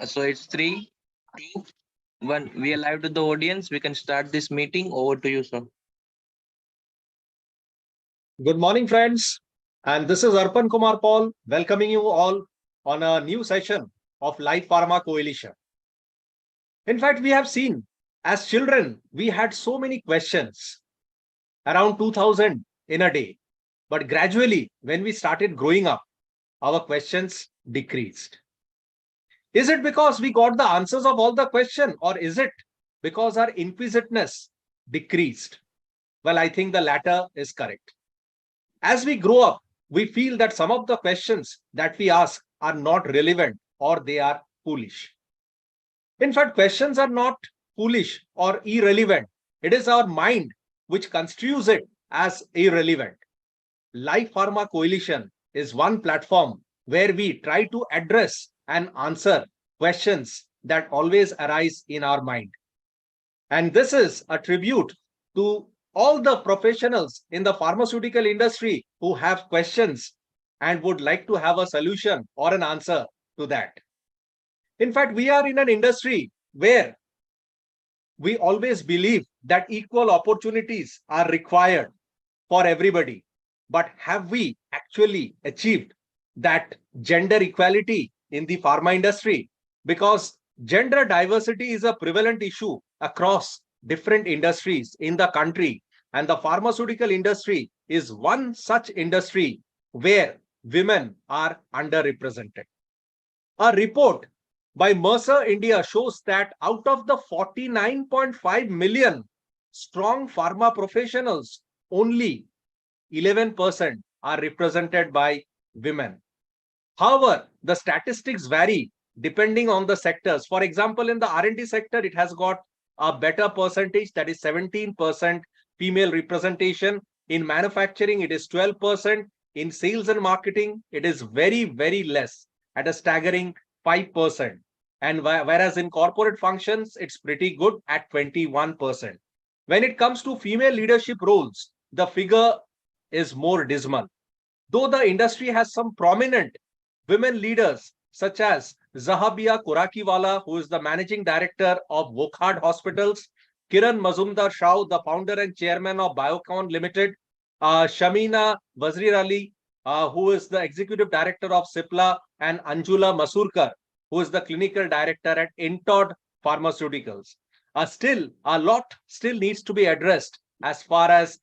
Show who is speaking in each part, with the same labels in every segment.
Speaker 1: So it's 3, 2, 1. We are live to the audience. We can start this meeting. Over to you, sir.
Speaker 2: Good morning, friends. And this is Arpan Kumar Paul welcoming you all on a new session of Life Pharma Coalition. In fact, we have seen as children, we had so many questions, around 2000 in a day. But gradually, when we started growing up, our questions decreased. Is it because we got the answers of all the questions, or is it because our inquisitiveness decreased? Well, I think the latter is correct. As we grow up, we feel that some of the questions that we ask are not relevant or they are foolish. In fact, questions are not foolish or irrelevant. It is our mind which construes it as irrelevant. Life Pharma Coalition is one platform where we try to address and answer questions that always arise in our mind. And this is a tribute to all the professionals in the pharmaceutical industry who have questions and would like to have a solution or an answer to that. In fact, we are in an industry where we always believe that equal opportunities are required for everybody. But have we actually achieved that gender equality in the pharma industry? Because gender diversity is a prevalent issue across different industries in the country. And the pharmaceutical industry is one such industry where women are underrepresented. A report by Mercer India shows that out of the 49.5 million strong pharma professionals, only 11% are represented by women. However, the statistics vary depending on the sectors. For example, in the R&D sector, it has got a better percentage, that is 17% female representation. In manufacturing, it is 12%. In sales and marketing, it is very, very less, at a staggering 5%. And whereas in corporate functions, it's pretty good at 21%. When it comes to female leadership roles, the figure is more dismal. Though the industry has some prominent women leaders such as Zahabia Kurakiwala, who is the managing director of Wokhard Hospitals, Kiran Mazumdar Shah, the founder and chairman of Biocon Limited, Shamina Wazir Ali, who is the executive director of Cipla, and Anjula Masurkar, who is the clinical director at Intod Pharmaceuticals. Still, a lot still needs to be addressed as far as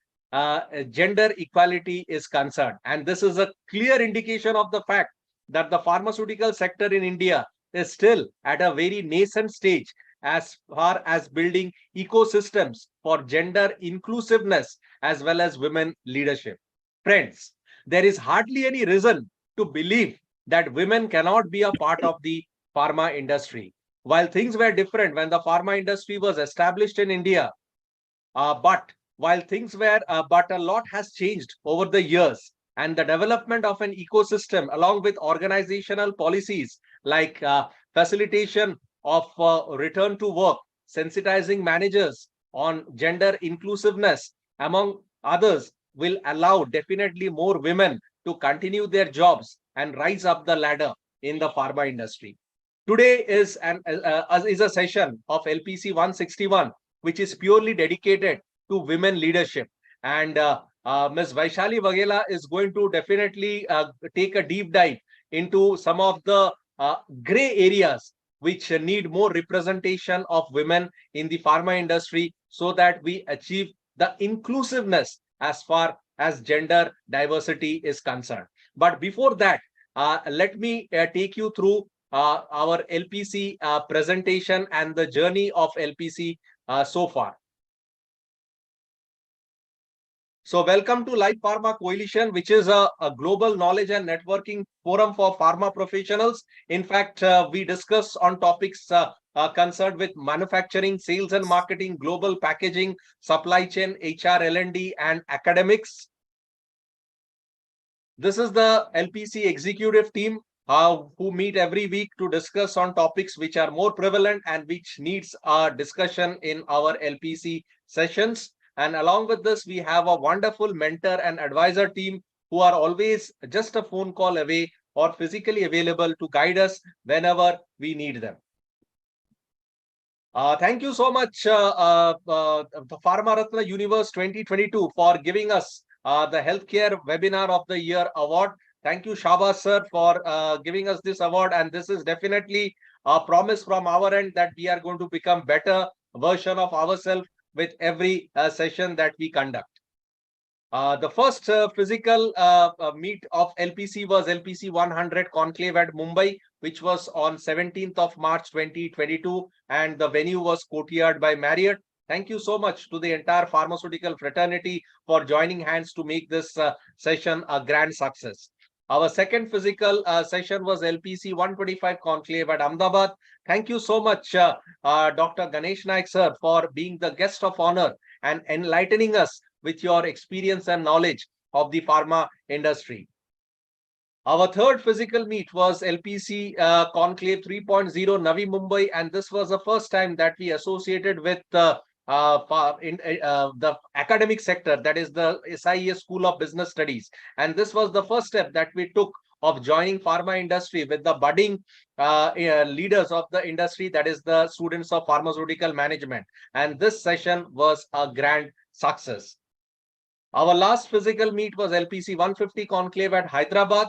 Speaker 2: gender equality is concerned. And this is a clear indication of the fact that the pharmaceutical sector in India is still at a very nascent stage as far as building ecosystems for gender inclusiveness as well as women leadership. Friends, there is hardly any reason to believe that women cannot be a part of the pharma industry. While things were different when the pharma industry was established in India, but a lot has changed over the years, and the development of an ecosystem along with organizational policies like facilitation of return to work, sensitizing managers on gender inclusiveness, among others, will allow definitely more women to continue their jobs and rise up the ladder in the pharma industry. Today is a session of LPC 161, which is purely dedicated to women leadership. And Ms. Vaishali Waghela is going to definitely take a deep dive into some of the gray areas which need more representation of women in the pharma industry so that we achieve the inclusiveness as far as gender diversity is concerned. But before that, let me take you through our LPC presentation and the journey of LPC so far. So welcome to Life Pharma Coalition, which is a global knowledge and networking forum for pharma professionals. In fact, we discuss on topics concerned with manufacturing, sales and marketing, global packaging, supply chain, HR, L&D, and academics. This is the LPC executive team who meet every week to discuss on topics which are more prevalent and which needs a discussion in our LPC sessions. And along with this, we have a wonderful mentor and advisor team who are always just a phone call away or physically available to guide us whenever we need them. Thank you so much, the Pharma Ratna Universe 2022, for giving us the Healthcare Webinar of the Year award. Thank you, Shabas sir, for giving us this award. And this is definitely a promise from our end that we are going to become better version of ourselves with every session that we conduct. The first physical meet of LPC was LPC 100 Conclave at Mumbai, which was on 17th of March 2022, and the venue was Courtyard by Marriott. Thank you so much to the entire pharmaceutical fraternity for joining hands to make this session a grand success. Our second physical session was LPC 125 Conclave at Ahmedabad. Thank you so much, Dr. Ganesh Naik sir, for being the guest of honor and enlightening us with your experience and knowledge of the pharma industry. Our third physical meet was LPC Conclave 3.0 Navi Mumbai, and this was the first time that we associated with the academic sector, that is the SIES School of Business Studies. And this was the first step that we took of joining pharma industry with the budding leaders of the industry, that is the students of pharmaceutical management. And this session was a grand success. Our last physical meet was LPC 150 Conclave at Hyderabad,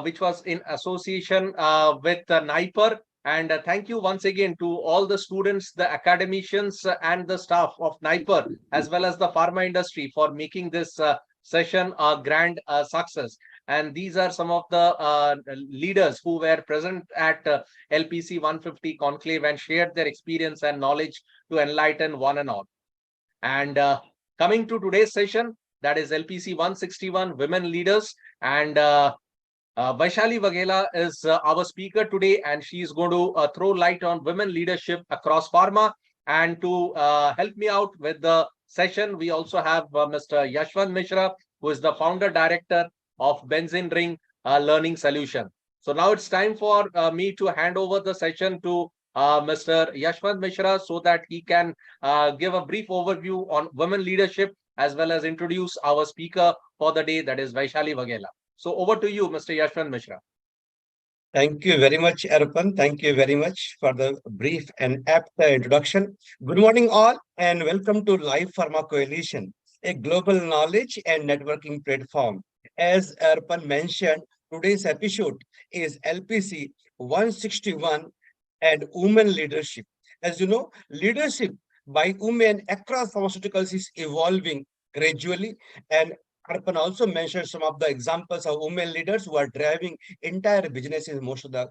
Speaker 2: which was in association with NIPER. And thank you once again to all the students, the academicians, and the staff of NIPER, as well as the pharma industry, for making this session a grand success. And these are some of the leaders who were present at LPC 150 Conclave and shared their experience and knowledge to enlighten one and all. And coming to today's session, that is LPC 161 Women Leaders, and Vaishali Vaghela is our speaker today, and she is going to throw light on women leadership across pharma. And to help me out with the session, we also have Mr. Yashwant Mishra, who is the founder director of Benzene Ring Learning Solution. So now it's time for me to hand over the session to Mr. Yashwant Mishra so that he can give a brief overview on women leadership, as well as introduce our speaker for the day, that is Vaishali Vaghela. So over to you, Mr. Yashwant Mishra.
Speaker 3: Thank you very much, Arpan. Thank you very much for the brief and apt introduction. Good morning, all, and welcome to Live Pharma Coalition, a global knowledge and networking platform. As Arpan mentioned, today's episode is LPC 161 and women leadership. As you know, leadership by women across pharmaceuticals is evolving gradually, and Arpan also mentioned some of the examples of women leaders who are driving entire businesses, most of the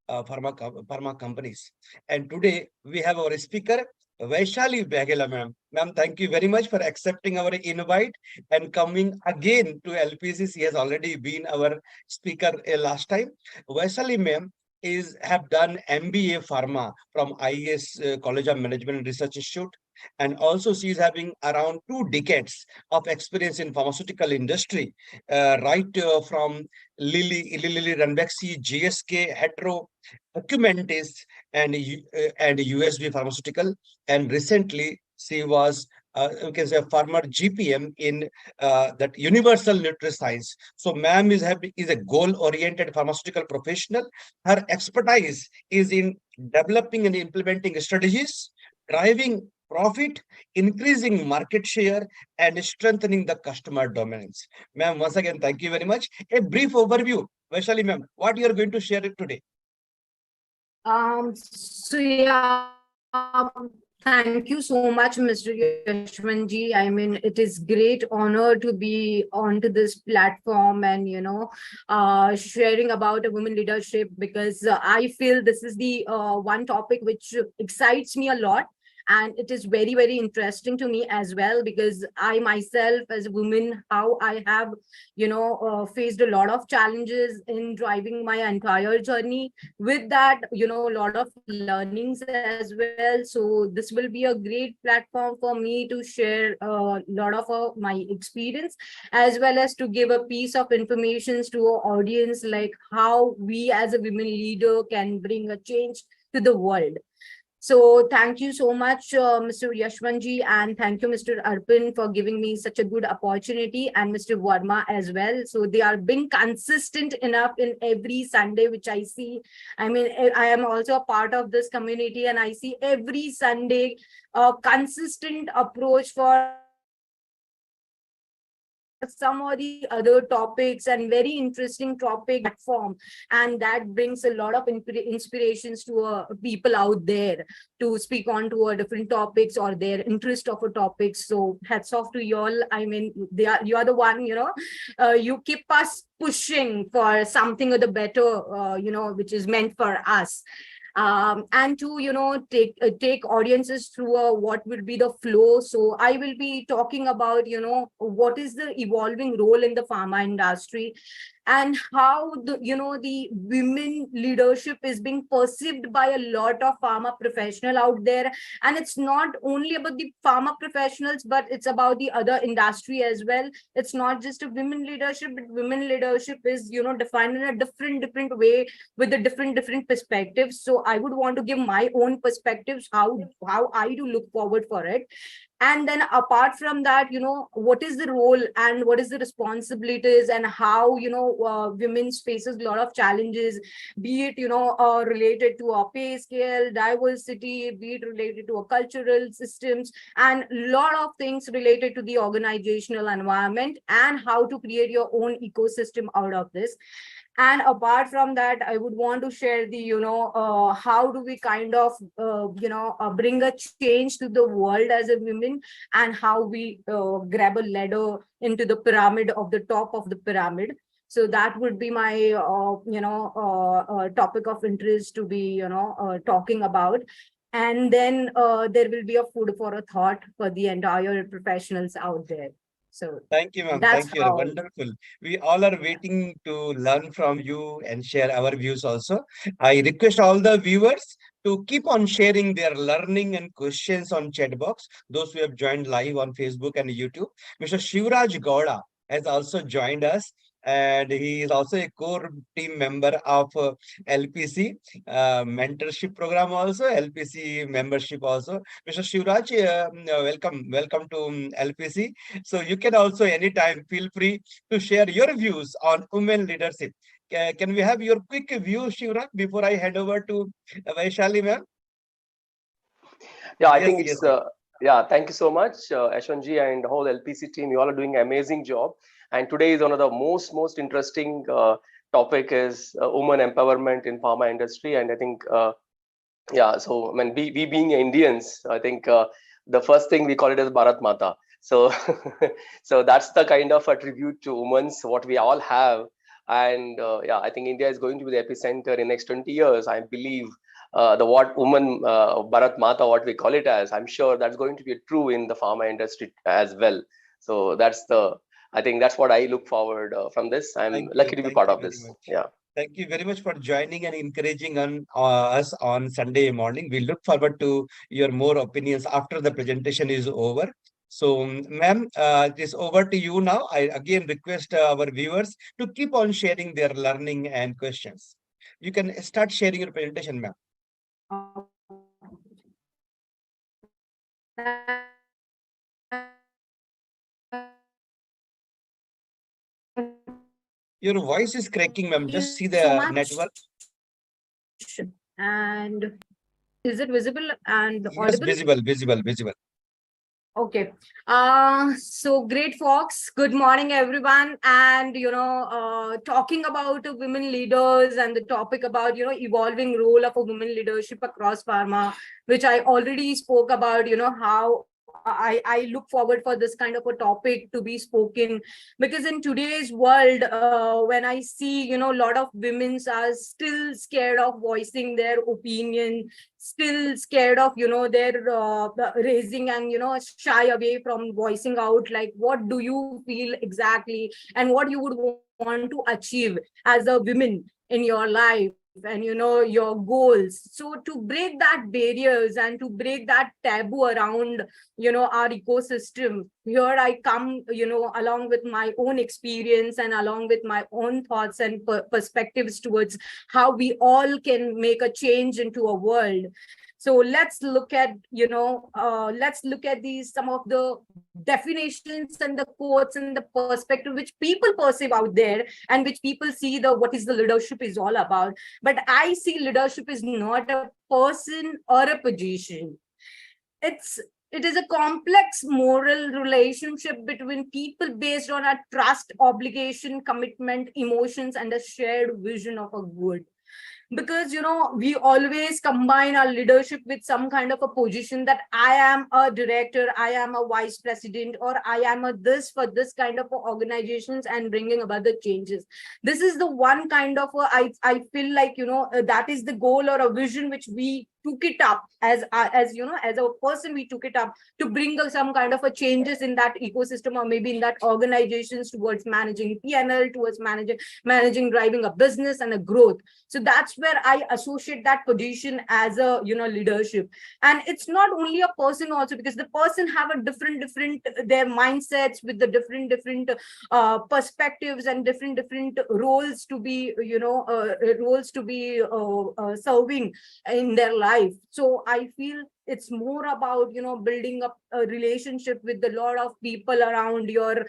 Speaker 3: pharma companies. And today we have our speaker, Vaishali Vaghela, ma'am. Ma'am, thank you very much for accepting our invite and coming again to LPC. She has already been our speaker last time. Vaishali, ma'am, have done MBA Pharma from IES College of Management and Research Institute, and also she is having around 2 decades of experience in pharmaceutical industry, right from Lilly Ranbaxy, GSK, Hetero, Acumentis, and USB Pharmaceutical, and recently she was you can say a former GPM in that Universal NutriScience. So ma'am is a goal-oriented pharmaceutical professional. Her expertise is in developing and implementing strategies, driving profit, increasing market share, and strengthening the customer dominance. Ma'am, once again, thank you very much. A brief overview. Vaishali ma'am, what you are going to share today?
Speaker 4: So yeah, thank you so much, Mr. Yashwantji. I mean, it is great honor to be onto this platform and, sharing about a women leadership, because I feel this is the one topic which excites me a lot. And it is very, very interesting to me as well, because I myself as a woman, how I have, faced a lot of challenges in driving my entire journey. With that, a lot of learnings as well. So this will be a great platform for me to share a lot of my experience, as well as to give a piece of information to our audience, like how we as a women leader can bring a change to the world. So thank you so much, Mr. Yashwanji, and thank you, Mr. Arpin, for giving me such a good opportunity, and Mr. Verma as well. So they are being consistent enough in every Sunday, which I see. I mean, I am also a part of this community, and I see every Sunday a consistent approach for some or the other topics and very interesting topic platform, and that brings a lot of inspirations to people out there to speak on to different topics or their interest of a topic. So hats off to you all. I mean, you are the one, you keep us pushing for something or the better, which is meant for us. And to take audiences through what will be the flow. So I will be talking about what is the evolving role in the pharma industry, and how the women leadership is being perceived by a lot of pharma professional out there. And it's not only about the pharma professionals, but it's about the other industry as well. It's not just a women leadership, but women leadership is defined in a different way with the different perspectives. So I would want to give my own perspectives, how I do look forward for it. And then apart from that, what is the role and what is the responsibilities, and how women faces a lot of challenges, be it related to a pay scale, diversity, be it related to a cultural systems, and lot of things related to the organizational environment, and how to create your own ecosystem out of this. And apart from that, I would want to share the how do we kind of bring a change to the world as a women, and how we grab a ladder into the pyramid of the top of the pyramid. So that would be my topic of interest to be talking about. And then there will be a food for a thought for the entire professionals out there. So
Speaker 3: Thank you, ma'am.
Speaker 4: that's
Speaker 3: Thank you.
Speaker 4: how.
Speaker 3: Wonderful. We all are waiting to learn from you and share our views also. I request all the viewers to keep on sharing their learning and questions on chat box. Those who have joined live on Facebook and YouTube. Mr. Shivraj Gowda has also joined us, and he is also a core team member of LPC mentorship program also, LPC membership also. Mr. Shivraj, welcome to LPC. So you can also anytime feel free to share your views on women leadership. Can we have your quick view, Shivraj, before I hand over to Vaishali, ma'am?
Speaker 5: Yeah, I
Speaker 3: Yes,
Speaker 5: think
Speaker 3: yes,
Speaker 5: it's yeah. Thank you so much, Ashwanji and the whole LPC team. You all are doing an amazing job. And today is one of the most interesting topic is women empowerment in pharma industry. And I think yeah. So I mean, we being Indians, I think the first thing we call it as Bharat Mata. So so that's the kind of a tribute to women's what we all have. And yeah, I think India is going to be the epicenter in next 20 years. I believe the what woman Bharat Mata, what we call it as, I'm sure that's going to be true in the pharma industry as well. So that's the, I think that's what I look forward from this. I'm lucky to be
Speaker 3: thank
Speaker 5: part
Speaker 3: you
Speaker 5: of
Speaker 3: very
Speaker 5: this.
Speaker 3: much.
Speaker 5: Yeah.
Speaker 3: Thank you very much for joining and encouraging on us on Sunday morning. We look forward to your more opinions after the presentation is over. So, ma'am, it is over to you now. I again request our viewers to keep on sharing their learning and questions. You can start sharing your presentation, ma'am. Your voice is cracking, ma'am.
Speaker 4: Thank
Speaker 3: Just
Speaker 4: you
Speaker 3: see
Speaker 4: so
Speaker 3: the
Speaker 4: much.
Speaker 3: network.
Speaker 4: And is it visible and
Speaker 3: Yes,
Speaker 4: audible?
Speaker 3: visible.
Speaker 4: Okay. So great, folks. Good morning, everyone. And talking about women leaders and the topic about evolving role of a women leadership across pharma, which I already spoke about. How I look forward for this kind of a topic to be spoken, because in today's world, when I see a lot of women are still scared of voicing their opinion, still scared of their raising, and shy away from voicing out, like what do you feel exactly, and what you would want to achieve as a woman in your life, and your goals. So to break that barriers and to break that taboo around our ecosystem, here I come along with my own experience and along with my own thoughts and perspectives towards how we all can make a change into a world. So let's look at, these, some of the definitions and the quotes and the perspective which people perceive out there, and which people see what is the leadership is all about. But I see leadership is not a person or a position. It is a complex moral relationship between people based on a trust, obligation, commitment, emotions, and a shared vision of a good. Because we always combine our leadership with some kind of a position, that I am a director, I am a vice president, or I am a this for this kind of organizations, and bringing about the changes. This is the one kind of I feel like that is the goal or a vision which we took it up as a person. We took it up to bring some kind of a changes in that ecosystem, or maybe in that organizations, towards managing PNL, towards managing driving a business and a growth. So that's where I associate that position as a leadership. And it's not only a person also, because the person have a different their mindsets with the different perspectives and different roles to be serving in their life. So I feel it's more about building up a relationship with a lot of people around your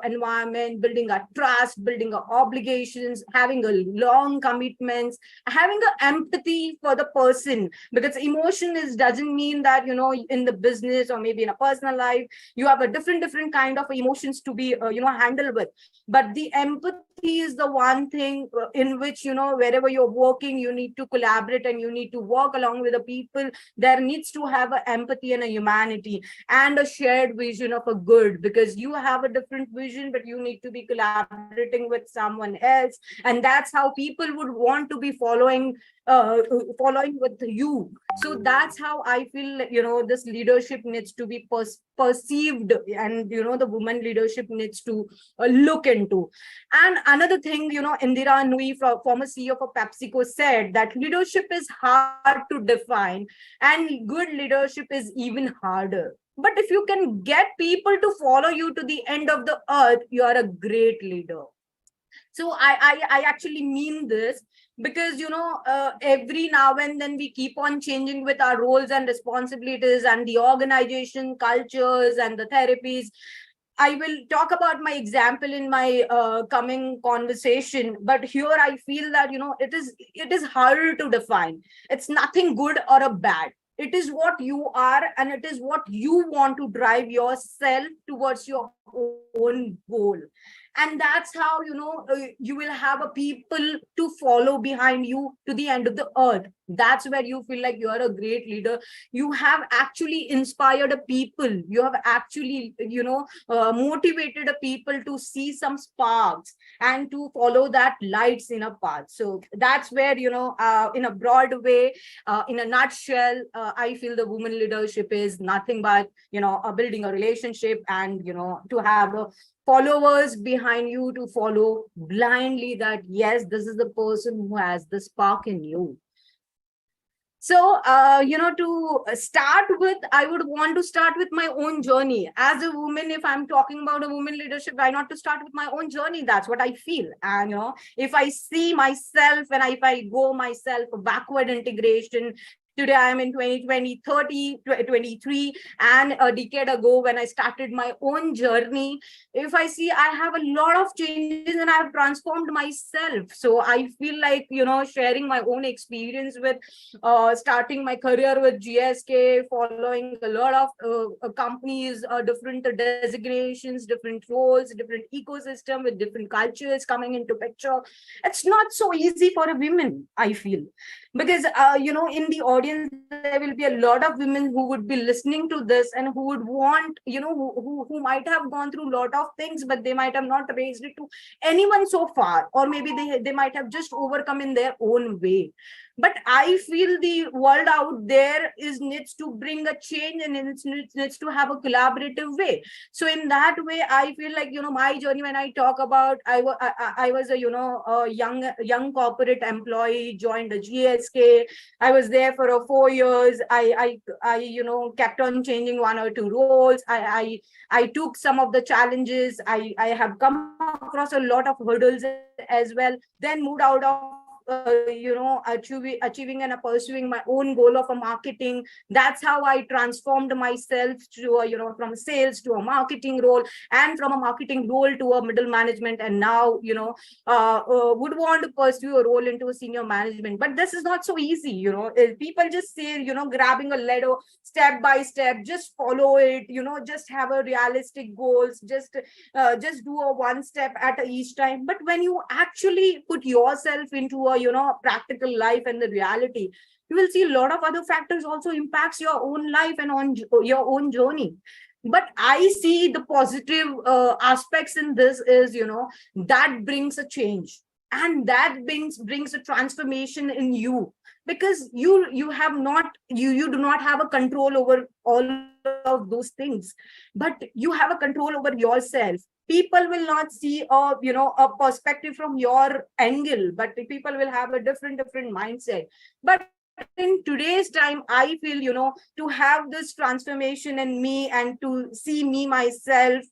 Speaker 4: environment, building a trust, building a obligations, having a long commitments, having a empathy for the person. Because emotion doesn't mean that in the business or maybe in a personal life you have a different kind of emotions to be handled with. But the empathy is the one thing in which wherever you're working, you need to collaborate and you need to work along with the people. There needs to have an empathy and a humanity and a shared vision of a good, because you have a different vision, but you need to be collaborating with someone else, and that's how people would want to be following with you. So that's how I feel this leadership needs to be perceived, and the woman leadership needs to look into. And another thing, Indira Nui, former CEO of PepsiCo, said that leadership is hard to define and good leadership is even harder. But if you can get people to follow you to the end of the earth, you are a great leader. So I actually mean this, because every now and then we keep on changing with our roles and responsibilities and the organization cultures and the therapies. I will talk about my example in my coming conversation, but here I feel that it is harder to define. It's nothing good or a bad. It is what you are, and it is what you want to drive yourself towards your own goal. And that's how you will have a people to follow behind you to the end of the earth. That's where you feel like you are a great leader. You have actually inspired a people. You have actually motivated a people to see some sparks and to follow that lights in a path. So that's where in a broad way, in a nutshell, I feel the woman leadership is nothing but building a relationship, and to have a followers behind you to follow blindly, that yes, this is the person who has the spark in you. So, to start with, I would want to start with my own journey. As a woman, if I'm talking about a woman leadership, why not to start with my own journey? That's what I feel. And, if I see myself and if I go myself backward integration, today I am in 2020, 30, 23, and a decade ago when I started my own journey, if I see I have a lot of changes and I have transformed myself. So I feel like, sharing my own experience with starting my career with GSK, following a lot of companies, different designations, different roles, different ecosystem with different cultures coming into picture. It's not so easy for a woman, I feel. Because, in the audience, there will be a lot of women who would be listening to this and who would want, who might have gone through a lot of things, but they might have not raised it to anyone so far, or maybe they might have just overcome in their own way. But I feel the world out there needs to bring a change, and it needs to have a collaborative way. So in that way, I feel like, my journey, when I talk about, I was a, a young corporate employee, joined the GSK. I was there for 4 years. I kept on changing 1 or 2 roles. I took some of the challenges. I have come across a lot of hurdles as well, then moved out of achieving and pursuing my own goal of a marketing. That's how I transformed myself to from sales to a marketing role, and from a marketing role to a middle management, and now would want to pursue a role into a senior management. But this is not so easy. People just say, grabbing a ladder step by step, just follow it, just have a realistic goals, just do a one step at each time. But when you actually put yourself into a practical life and the reality, you will see a lot of other factors also impacts your own life and on your own journey. But I see the positive aspects in this is that brings a change, and that brings a transformation in you, because you have not you do not have a control over all of those things, but you have a control over yourself. People will not see a perspective from your angle, but people will have a different mindset. But in today's time, I feel to have this transformation in me and to see me myself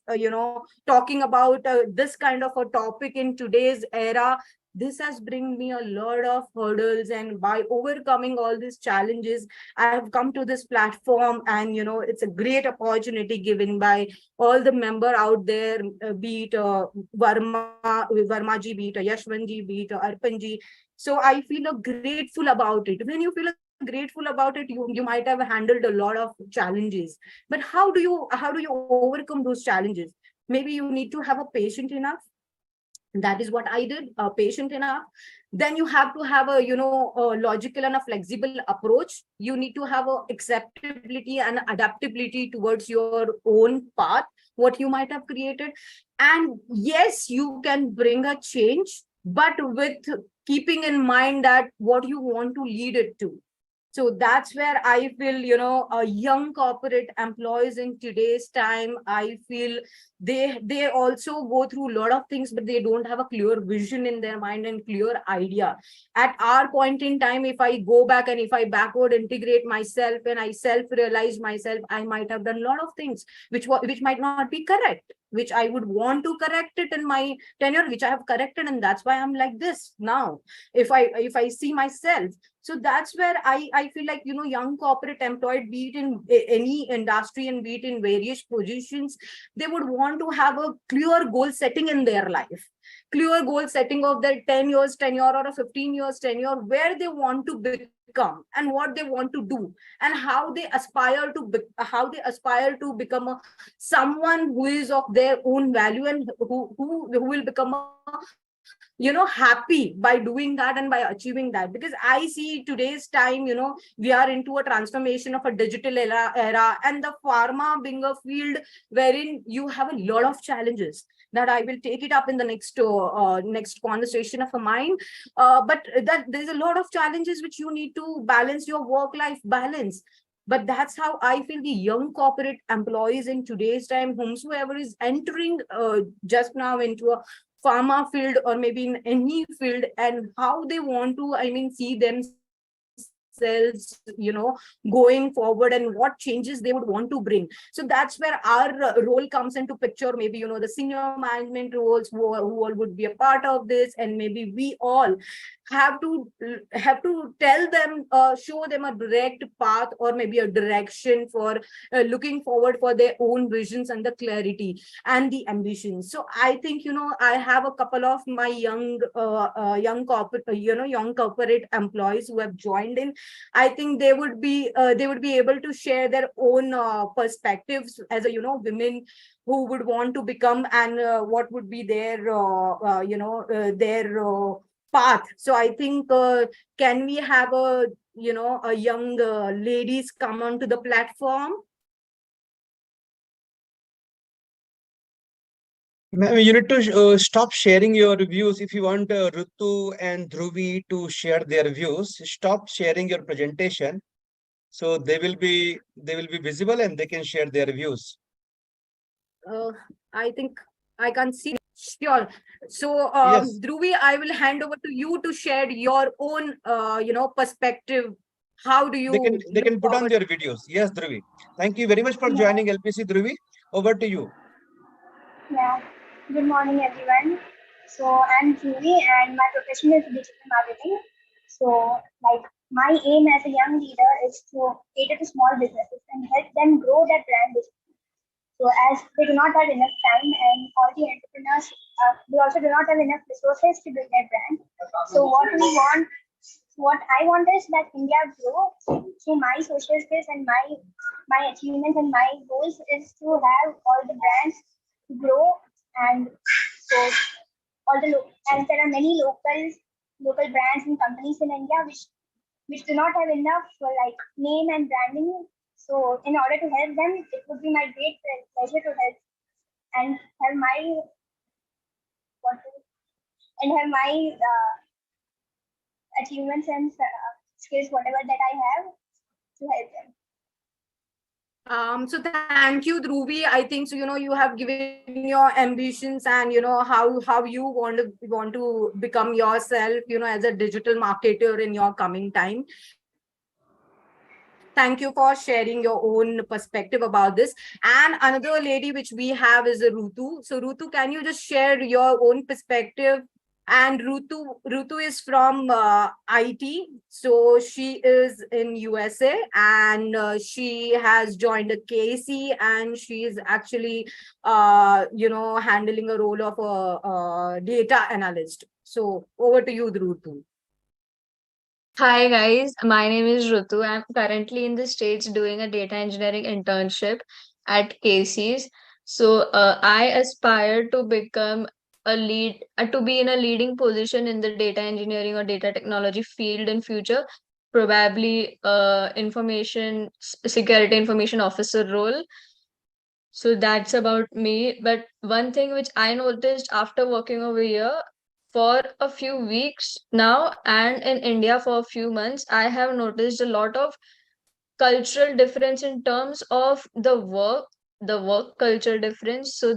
Speaker 4: talking about this kind of a topic in today's era, this has bring me a lot of hurdles, and by overcoming all these challenges, I have come to this platform. And it's a great opportunity given by all the member out there, be it Verma ji, be it Yashwant ji, be it Arpan ji. So I feel grateful about it. When you feel grateful about it, you might have handled a lot of challenges. But how do you overcome those challenges? Maybe you need to have a patient enough. That is what I did, patient enough. Then you have to have a a logical and a flexible approach. You need to have a acceptability and adaptability towards your own path, what you might have created. And yes, you can bring a change, but with keeping in mind that what you want to lead it to. So that's where I feel, young corporate employees in today's time, I feel they also go through a lot of things, but they don't have a clear vision in their mind and clear idea. At our point in time, if I go back and if I backward integrate myself and I self-realize myself, I might have done a lot of things which might not be correct, which I would want to correct it in my tenure, which I have corrected, and that's why I'm like this now. If I see myself. So that's where I feel like, young corporate employed, be it in any industry and be it in various positions, they would want to have a clear goal setting in their life, clear goal setting of their 10 years tenure or a 15 years tenure, where they want to become and what they want to do, and how they aspire to become someone who is of their own value, and who will become happy by doing that and by achieving that. Because I see today's time, we are into a transformation of a digital era, and the pharma being a field wherein you have a lot of challenges, that I will take it up in the next conversation of mine. But that there's a lot of challenges which you need to balance your work-life balance. But that's how I feel the young corporate employees in today's time, whomsoever is entering just now into a pharma field or maybe in any field, and how they want to, see themselves, going forward, and what changes they would want to bring. So that's where our role comes into picture. Maybe, the senior management roles who all would be a part of this, and maybe we all have to tell them, show them a direct path or maybe a direction for looking forward for their own visions and the clarity and the ambitions. So I think, I have a couple of my young corporate employees who have joined in. I think they would be able to share their own perspectives as women who would want to become, and what would be their path. So I think, can we have a young ladies come onto the platform?
Speaker 3: Ma'am, you need to stop sharing your views. If you want Rutu and Dhruvi to share their views, stop sharing your presentation, so they will be visible and they can share their views.
Speaker 4: I think I can't see. Sure. So,
Speaker 3: Yes.
Speaker 4: Dhruvi, I will hand over to you to share your own, perspective. How do you?
Speaker 3: They can
Speaker 4: look
Speaker 3: put on
Speaker 4: forward?
Speaker 3: their videos. Yes, Dhruvi. Thank you very much for
Speaker 6: Yeah.
Speaker 3: joining LPC, Dhruvi. Over to you.
Speaker 6: Yeah. Good morning, everyone. So I'm Julie and my profession is digital marketing. So like my aim as a young leader is to cater to small businesses and help them grow their brand digitally. So as they do not have enough time and all the entrepreneurs, they also do not have enough resources to build their brand. So what I want is that India grow through my social skills and my achievements and my goals is to have all the brands grow and so and there are many local brands and companies in India which do not have enough like name and branding. So in order to help them, it would be my great pleasure to help and have my what and have my achievements and skills, whatever that I have, to help them.
Speaker 4: So thank you, Dhruvi. I think so, you have given your ambitions and how you want to become yourself, as a digital marketer in your coming time. Thank you for sharing your own perspective about this. And another lady which we have is Rutu. So Rutu, can you just share your own perspective? And Rutu is from IT. So she is in USA and she has joined a KC and she is actually, handling a role of a data analyst. So over to you, Rutu.
Speaker 7: Hi guys, my name is Rutu. I'm currently in the States doing a data engineering internship at Casey's. So I aspire to become to be in a leading position in the data engineering or data technology field in future, probably security information officer role. So that's about me. But one thing which I noticed after working over here for a few weeks now and in India for a few months, I have noticed a lot of cultural difference in terms of the work culture difference. So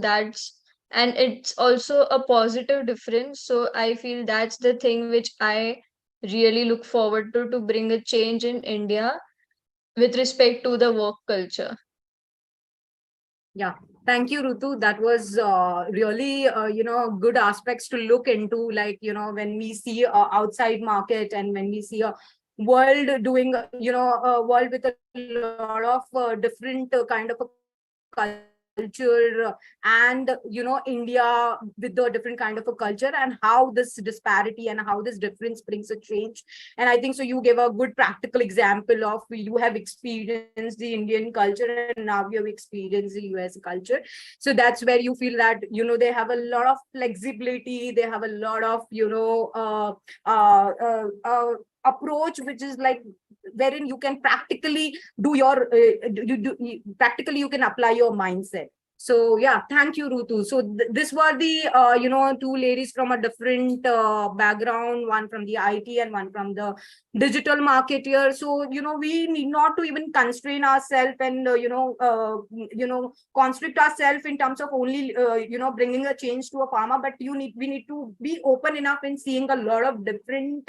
Speaker 7: and it's also a positive difference. So I feel that's the thing which I really look forward to bring a change in India with respect to the work culture.
Speaker 4: Yeah, thank you, Rutu. That was really, good aspects to look into. Like, when we see outside market and when we see a world doing, a world with a lot of different kind of a culture and India with the different kind of a culture and how this disparity and how this difference brings a change. And I think so you gave a good practical example of you have experienced the Indian culture and now you have experienced the US culture. So that's where you feel that they have a lot of flexibility, they have a lot of approach which is like wherein you can practically do your practically you can apply your mindset. So yeah, thank you, Rutu. So this were the two ladies from a different background, one from the IT and one from the digital marketer. So we need not to even constrain ourselves and constrict ourselves in terms of only bringing a change to a farmer, but we need to be open enough in seeing a lot of different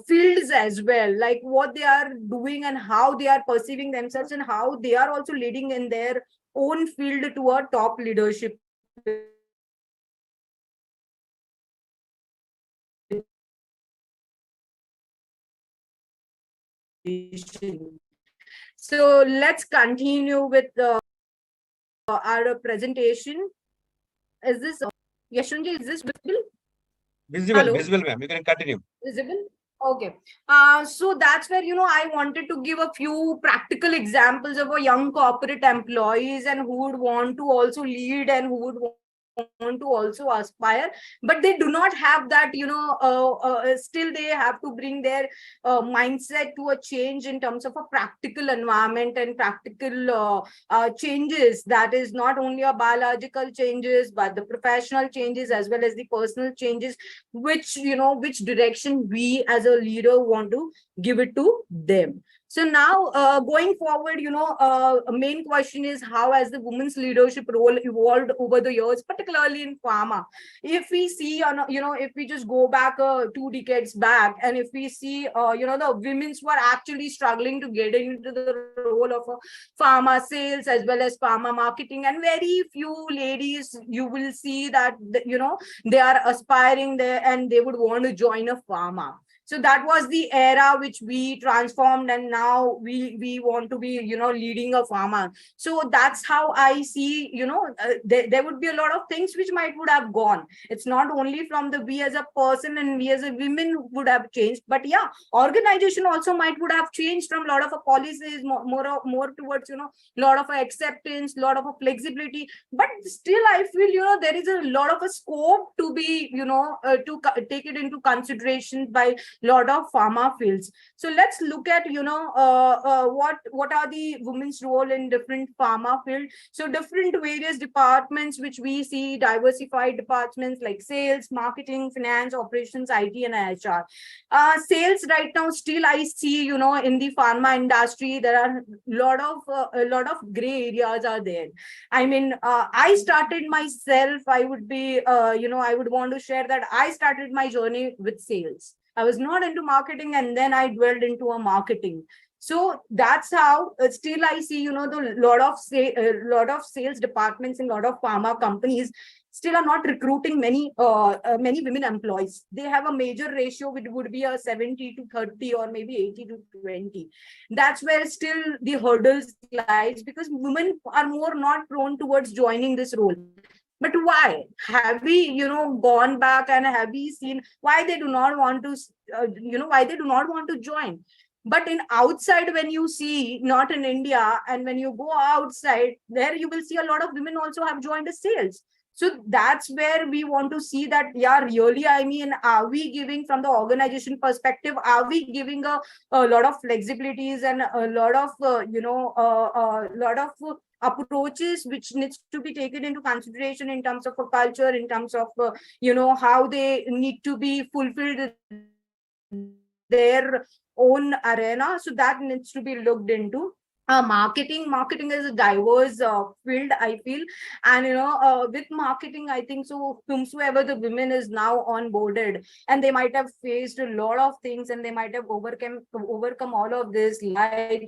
Speaker 4: fields as well, like what they are doing and how they are perceiving themselves and how they are also leading in their own field to a top leadership. So let's continue with our presentation. Is this Yashunji, is this visible?
Speaker 3: Visible, ma'am. You can continue.
Speaker 4: Visible? Okay. So that's where, I wanted to give a few practical examples of a young corporate employees and who would want to also lead and who would want to also aspire, but they do not have that, still they have to bring their mindset to a change in terms of a practical environment and practical changes. That is not only a biological changes, but the professional changes as well as the personal changes, which direction we as a leader want to give it to them. So now going forward, a main question is how has the women's leadership role evolved over the years, particularly in pharma? If we see, if we just go back 2 decades back, and if we see, the women's were actually struggling to get into the role of pharma sales as well as pharma marketing, and very few ladies you will see that, they are aspiring there and they would want to join a pharma. So that was the era which we transformed, and now we want to be, leading a pharma. So that's how I see, there would be a lot of things which would have gone. It's not only from the we as a person and we as a women would have changed, but yeah, organization also would have changed from a lot of policies, more towards, lot of acceptance, lot of flexibility. But still I feel, there is a lot of a scope to be, take it into consideration by lot of pharma fields. So let's look at, what are the women's role in different pharma field. So different various departments which we see, diversified departments like sales, marketing, finance, operations, IT, and HR. Sales right now, still I see, in the pharma industry, there are a lot of gray areas are there. I mean, I started myself, I would be, I would want to share that I started my journey with sales. I was not into marketing, and then I dwelled into a marketing. So that's how still I see, the lot of sales departments in lot of pharma companies still are not recruiting many women employees. They have a major ratio which would be a 70 to 30 or maybe 80 to 20. That's where still the hurdles lies, because women are more not prone towards joining this role. But why have we, gone back, and have we seen why they do not want to, why they do not want to join? But in outside, when you see, not in India, and when you go outside, there you will see a lot of women also have joined the sales. So that's where we want to see that, yeah, really, I mean, are we giving from the organization perspective, are we giving a lot of flexibilities and a lot of, lot of approaches which needs to be taken into consideration in terms of a culture, in terms of, how they need to be fulfilled their own arena. So that needs to be looked into. Marketing is a diverse field, I feel. And with marketing, I think so whomsoever the women is now onboarded, and they might have faced a lot of things, and they might have overcome all of this, like,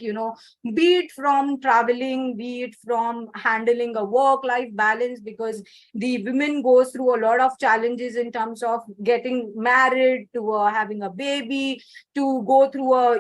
Speaker 4: be it from traveling, be it from handling a work-life balance, because the women goes through a lot of challenges in terms of getting married, to having a baby, to go through a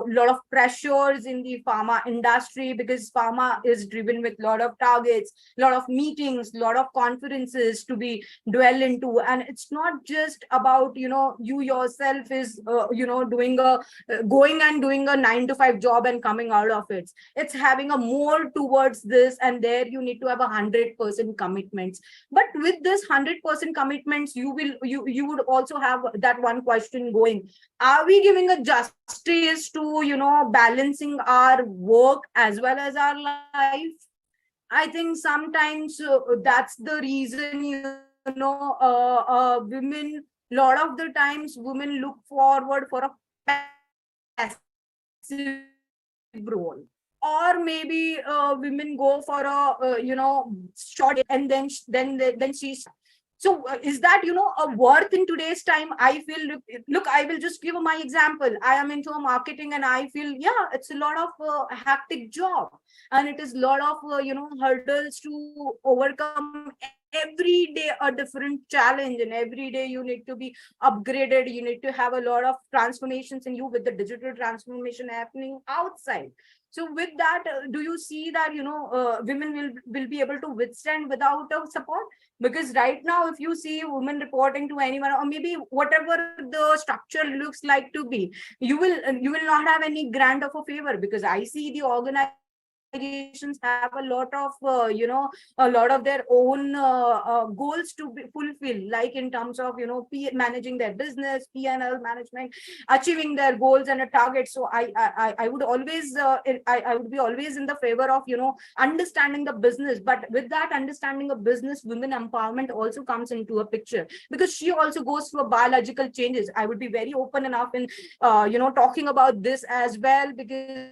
Speaker 4: lot of pressures in the pharma industry, because pharma is driven with a lot of targets, a lot of meetings, a lot of conferences to be dwell into. And it's not just about you yourself is doing a going and doing a 9 to 5 job and coming out of it. It's having a more towards this, and there you need to have 100% commitments. But with this 100% commitments, you would also have that one question going: are we giving a justice to balancing our work as well as our life? I think sometimes that's the reason, women, lot of the times women look forward for a passive role. Or maybe women go for a short, and then she's. So is that a worth in today's time? I feel, look, I will just give my example. I am into a marketing, and I feel, yeah, it's a lot of hectic job, and it is a lot of hurdles to overcome. Every day a different challenge, and every day you need to be upgraded. You need to have a lot of transformations in you, with the digital transformation happening outside. So with that, do you see that women will be able to withstand without a support? Because right now, if you see women reporting to anyone, or maybe whatever the structure looks like to be, you will not have any grant of a favor, because I see the organization organizations have a lot of a lot of their own goals to be fulfilled, like in terms of managing their business, P&L management, achieving their goals and a target. So I would always I would be always in the favor of understanding the business, but with that understanding of business, women empowerment also comes into a picture, because she also goes through a biological changes. I would be very open enough in talking about this as well, because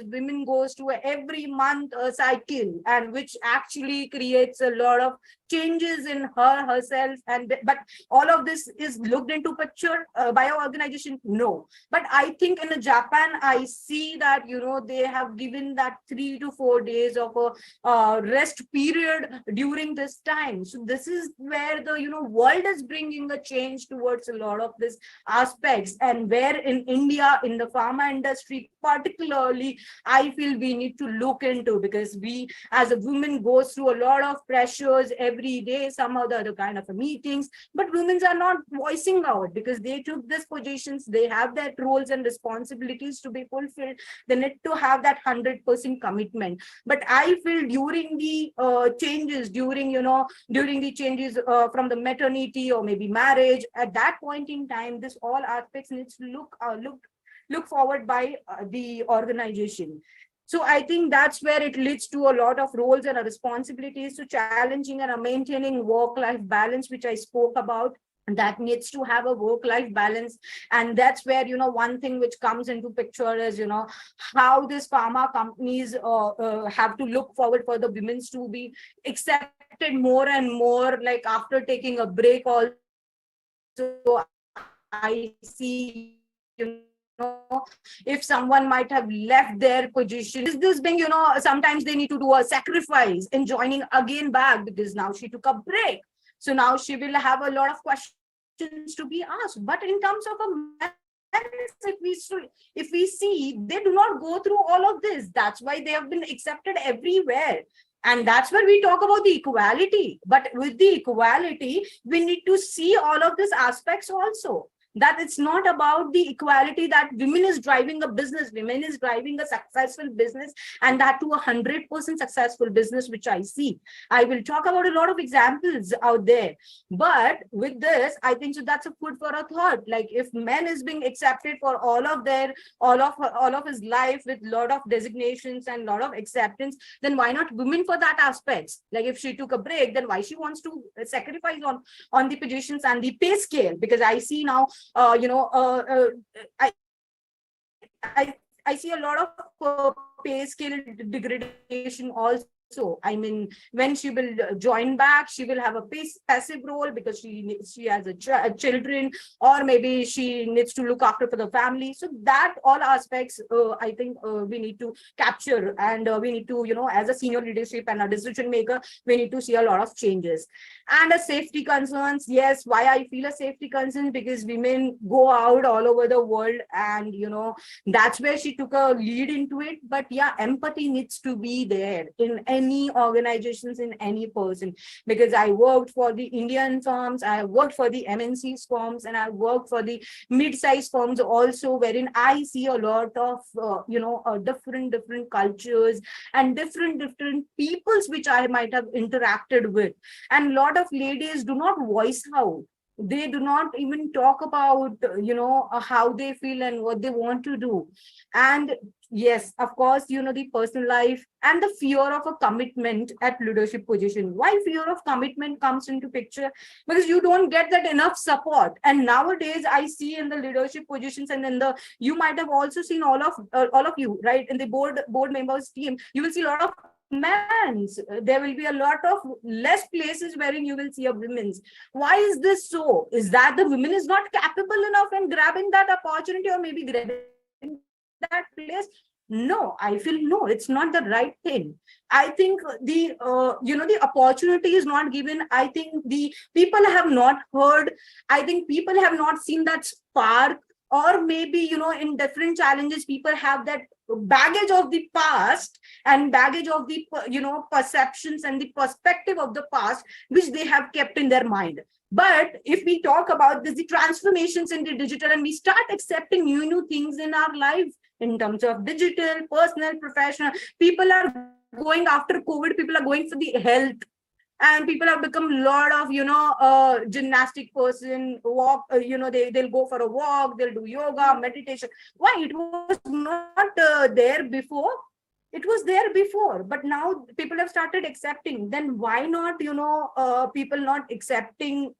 Speaker 4: women goes to every month cycle, and which actually creates a lot of changes in herself. And but all of this is looked into picture by our organization? No. But I think in Japan, I see that they have given that 3 to 4 days of a rest period during this time. So this is where the world is bringing a change towards a lot of these aspects, and where in India, in the pharma industry particularly, I feel we need to look into, because we as a woman goes through a lot of pressures every day, some other kind of meetings, but women are not voicing out because they took these positions. They have their roles and responsibilities to be fulfilled. They need to have that 100% commitment. But I feel during the changes, during the changes from the maternity or maybe marriage, at that point in time, this all aspects needs to look forward by the organization. So I think that's where it leads to a lot of roles and responsibilities to challenging and maintaining work-life balance, which I spoke about. That needs to have a work-life balance. And that's where one thing which comes into picture is how these pharma companies have to look forward for the women to be accepted more and more, like after taking a break also. I see if someone might have left their position, is this being sometimes they need to do a sacrifice in joining again back, because now she took a break. So now she will have a lot of questions to be asked. But in terms of a man, if we see, they do not go through all of this. That's why they have been accepted everywhere. And that's where we talk about the equality. But with the equality, we need to see all of these aspects also. That it's not about the equality that women is driving a business, women is driving a successful business, and that to 100% successful business, which I see. I will talk about a lot of examples out there. But with this, I think so that's a food for a thought. Like if men is being accepted for all of his life with a lot of designations and a lot of acceptance, then why not women for that aspects? Like if she took a break, then why she wants to sacrifice on the positions and the pay scale? Because I see now I see a lot of pay scale degradation also. I mean, when she will join back, she will have a passive role because she has children, or maybe she needs to look after for the family. So that all aspects, I think we need to capture, and we need to, as a senior leadership and a decision maker, we need to see a lot of changes. And a safety concerns, yes, why I feel a safety concern, because women go out all over the world, and that's where she took a lead into it. But yeah, empathy needs to be there in any organizations, in any person, because I worked for the Indian firms, I worked for the MNCs firms, and I worked for the mid-sized firms also, wherein I see a lot of different cultures and different peoples which I might have interacted with. And a lot of ladies do not voice out. They do not even talk about how they feel and what they want to do. And yes, of course, the personal life and the fear of a commitment at leadership position. Why fear of commitment comes into picture? Because you don't get that enough support. And nowadays I see in the leadership positions, and then you might have also seen all of you, right, in the board members team, you will see a lot of men's. There will be a lot of less places wherein you will see a women's. Why is this so? Is that the women is not capable enough in grabbing that opportunity, or maybe grabbing that place? No, I feel no, it's not the right thing. I think the the opportunity is not given. I think the people have not heard. I think people have not seen that spark, or maybe in different challenges, people have that baggage of the past and baggage of the perceptions and the perspective of the past, which they have kept in their mind. But if we talk about this, the transformations in the digital, and we start accepting new things in our life, in terms of digital, personal, professional. People are going after COVID, people are going for the health, and people have become a lot of gymnastic person, walk, they'll go for a walk, they'll do yoga, meditation. Why it was not there before? It was there before, but now people have started accepting. Then why not, people not accepting,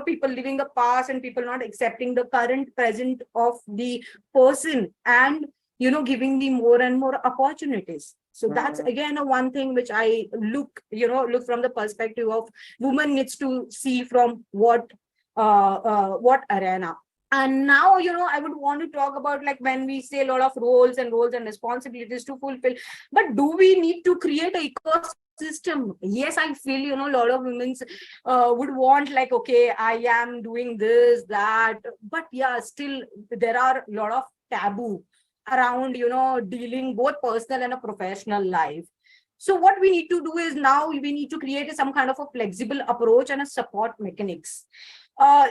Speaker 4: people living the past, and people not accepting the current present of the person, and giving the more and more opportunities. So that's again a one thing which I look from the perspective of woman needs to see from what arena. And now, I would want to talk about, like, when we say a lot of roles and responsibilities to fulfill, but do we need to create an ecosystem? Yes, I feel, a lot of women would want, like, okay, I am doing this, that, but yeah, still there are a lot of taboo around, dealing both personal and a professional life. So what we need to do is, now we need to create some kind of a flexible approach and a support mechanics.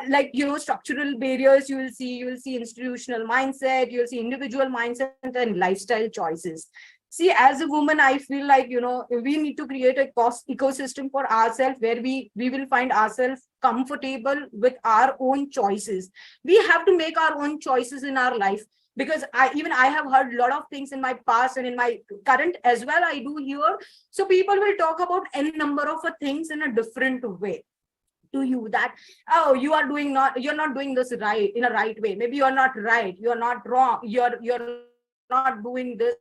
Speaker 4: Like, structural barriers, you will see institutional mindset, you'll see individual mindset and lifestyle choices. See, as a woman, I feel like, we need to create a ecosystem for ourselves, where we will find ourselves comfortable with our own choices. We have to make our own choices in our life, because I have heard a lot of things in my past and in my current as well, I do hear. So people will talk about any number of things in a different way to you, that, oh, you're not doing this right, in a right way. Maybe you're not right, you're not wrong, you're not doing this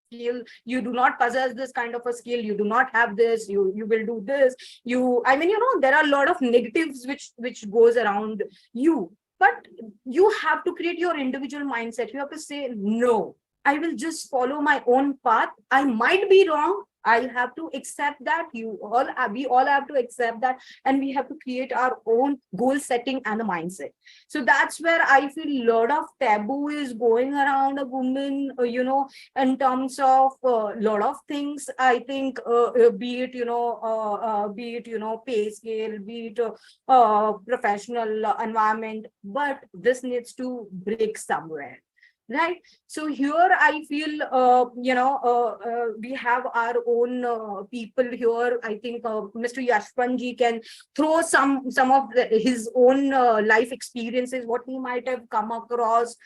Speaker 4: skill, you do not possess this kind of a skill, you do not have this, you will do this, there are a lot of negatives which goes around you. But you have to create your individual mindset. You have to say, no, I will just follow my own path. I might be wrong, I have to accept that. We all have to accept that, and we have to create our own goal setting and a mindset. So that's where I feel a lot of taboo is going around a woman, in terms of a lot of things. I think, be it pay scale, be it professional environment, but this needs to break somewhere. Right. So here I feel, we have our own people here. I think Mr. Yashwanji can throw some of his own life experiences, what he might have come across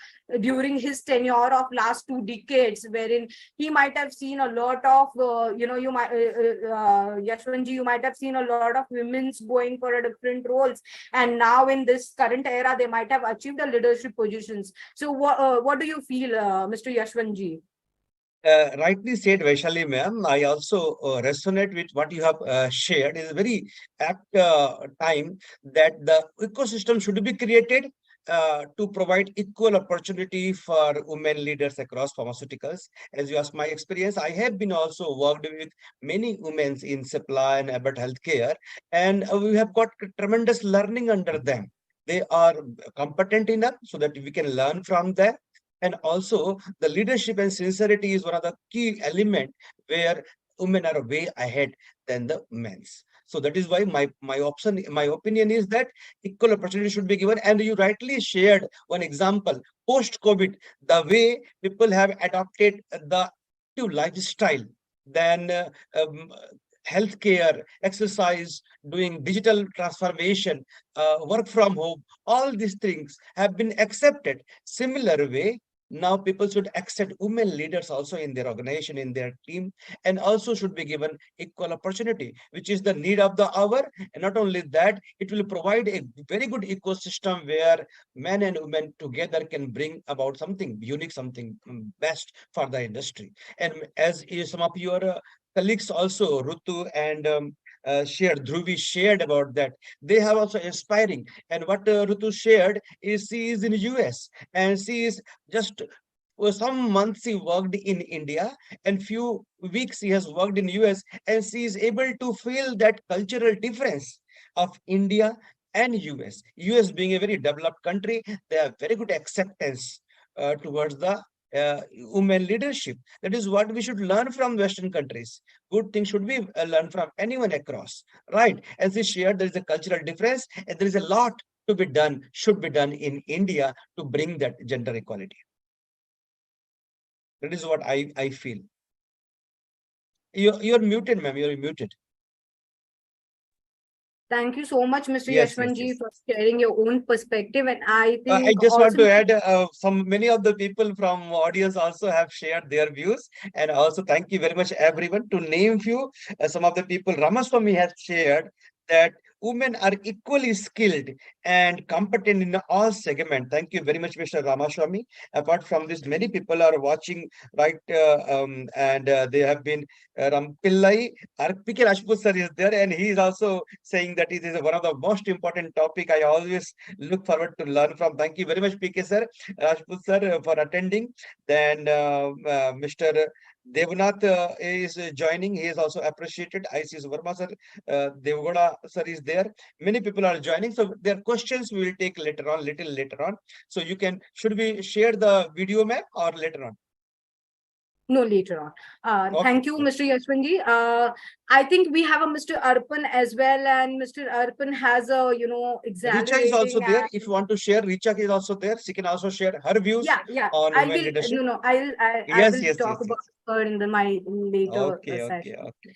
Speaker 4: during his tenure of last 2 decades, wherein he might have seen a lot of, Yashwanji, you might have seen a lot of women's going for a different roles. And now in this current era, they might have achieved the leadership positions. So what do you feel, Mr. Yashwanji?
Speaker 3: Rightly said, Vaishali ma'am. I also resonate with what you have shared. It's a very apt time that the ecosystem should be created to provide equal opportunity for women leaders across pharmaceuticals. As you asked my experience, I have been also worked with many women in supply and Abbott Healthcare, and we have got tremendous learning under them. They are competent enough so that we can learn from them. And also the leadership and sincerity is one of the key element where women are way ahead than the men's. So that is why my opinion is that equal opportunity should be given. And you rightly shared one example, post-COVID, the way people have adopted the active lifestyle, then healthcare, exercise, doing digital transformation, work from home, all these things have been accepted. Similar way, now people should accept women leaders also in their organization, in their team, and also should be given equal opportunity, which is the need of the hour. And not only that, it will provide a very good ecosystem where men and women together can bring about something unique, something best for the industry. And as some of your colleagues also, Rutu and Dhruvi shared about that. They have also inspiring. And what Rutu shared is she is in US, and she is just for some months she worked in India, and few weeks she has worked in US, and she is able to feel that cultural difference of India and US. US being a very developed country, they have very good acceptance towards the women leadership. That is what we should learn from Western countries. Good things should be learned from anyone across, right? As we shared, there is a cultural difference, and there is a lot to be done, should be done in India to bring that gender equality. That is what I feel. You're muted, ma'am. You're muted.
Speaker 4: Thank you so much, Mr.
Speaker 3: Yes, yes,
Speaker 4: Yashwanji,
Speaker 3: yes.
Speaker 4: for sharing your own perspective. And I
Speaker 3: I
Speaker 4: think
Speaker 3: just want
Speaker 4: also,
Speaker 3: to add many of the people from audience also have shared their views, and also thank you very much everyone. To name few, some of the people Ramaswamy has shared that women are equally skilled and competent in all segments. Thank you very much, Mr. Ramaswamy. Apart from this, many people are watching, right, and they have been Ram Pillai. RPK Rajput sir is there, and he is also saying that it is one of the most important topic. I always look forward to learn from. Thank you very much, PK sir, Rajput sir, for attending. Then Mr. Devnath is joining. He is also appreciated. I see Verma sir, Devgoda sir is there. Many people are joining. So their questions we will take later on, little later on. So you can, should we share the video map or later on?
Speaker 4: no, later on.
Speaker 3: Okay.
Speaker 4: Thank you, Mr. Yashwanji. I think we have a Mr. Arpan as well, and Mr. Arpan has a,
Speaker 3: Richa is also
Speaker 4: exhilarating
Speaker 3: there.
Speaker 4: and
Speaker 3: If you want to share, Richa is also there. She can also share her views
Speaker 4: yeah.
Speaker 3: on
Speaker 4: I
Speaker 3: women
Speaker 4: will
Speaker 3: leadership.
Speaker 4: I
Speaker 3: Yes,
Speaker 4: will
Speaker 3: yes,
Speaker 4: talk
Speaker 3: yes,
Speaker 4: about
Speaker 3: yes.
Speaker 4: her in my later
Speaker 3: Okay,
Speaker 4: session.
Speaker 3: okay.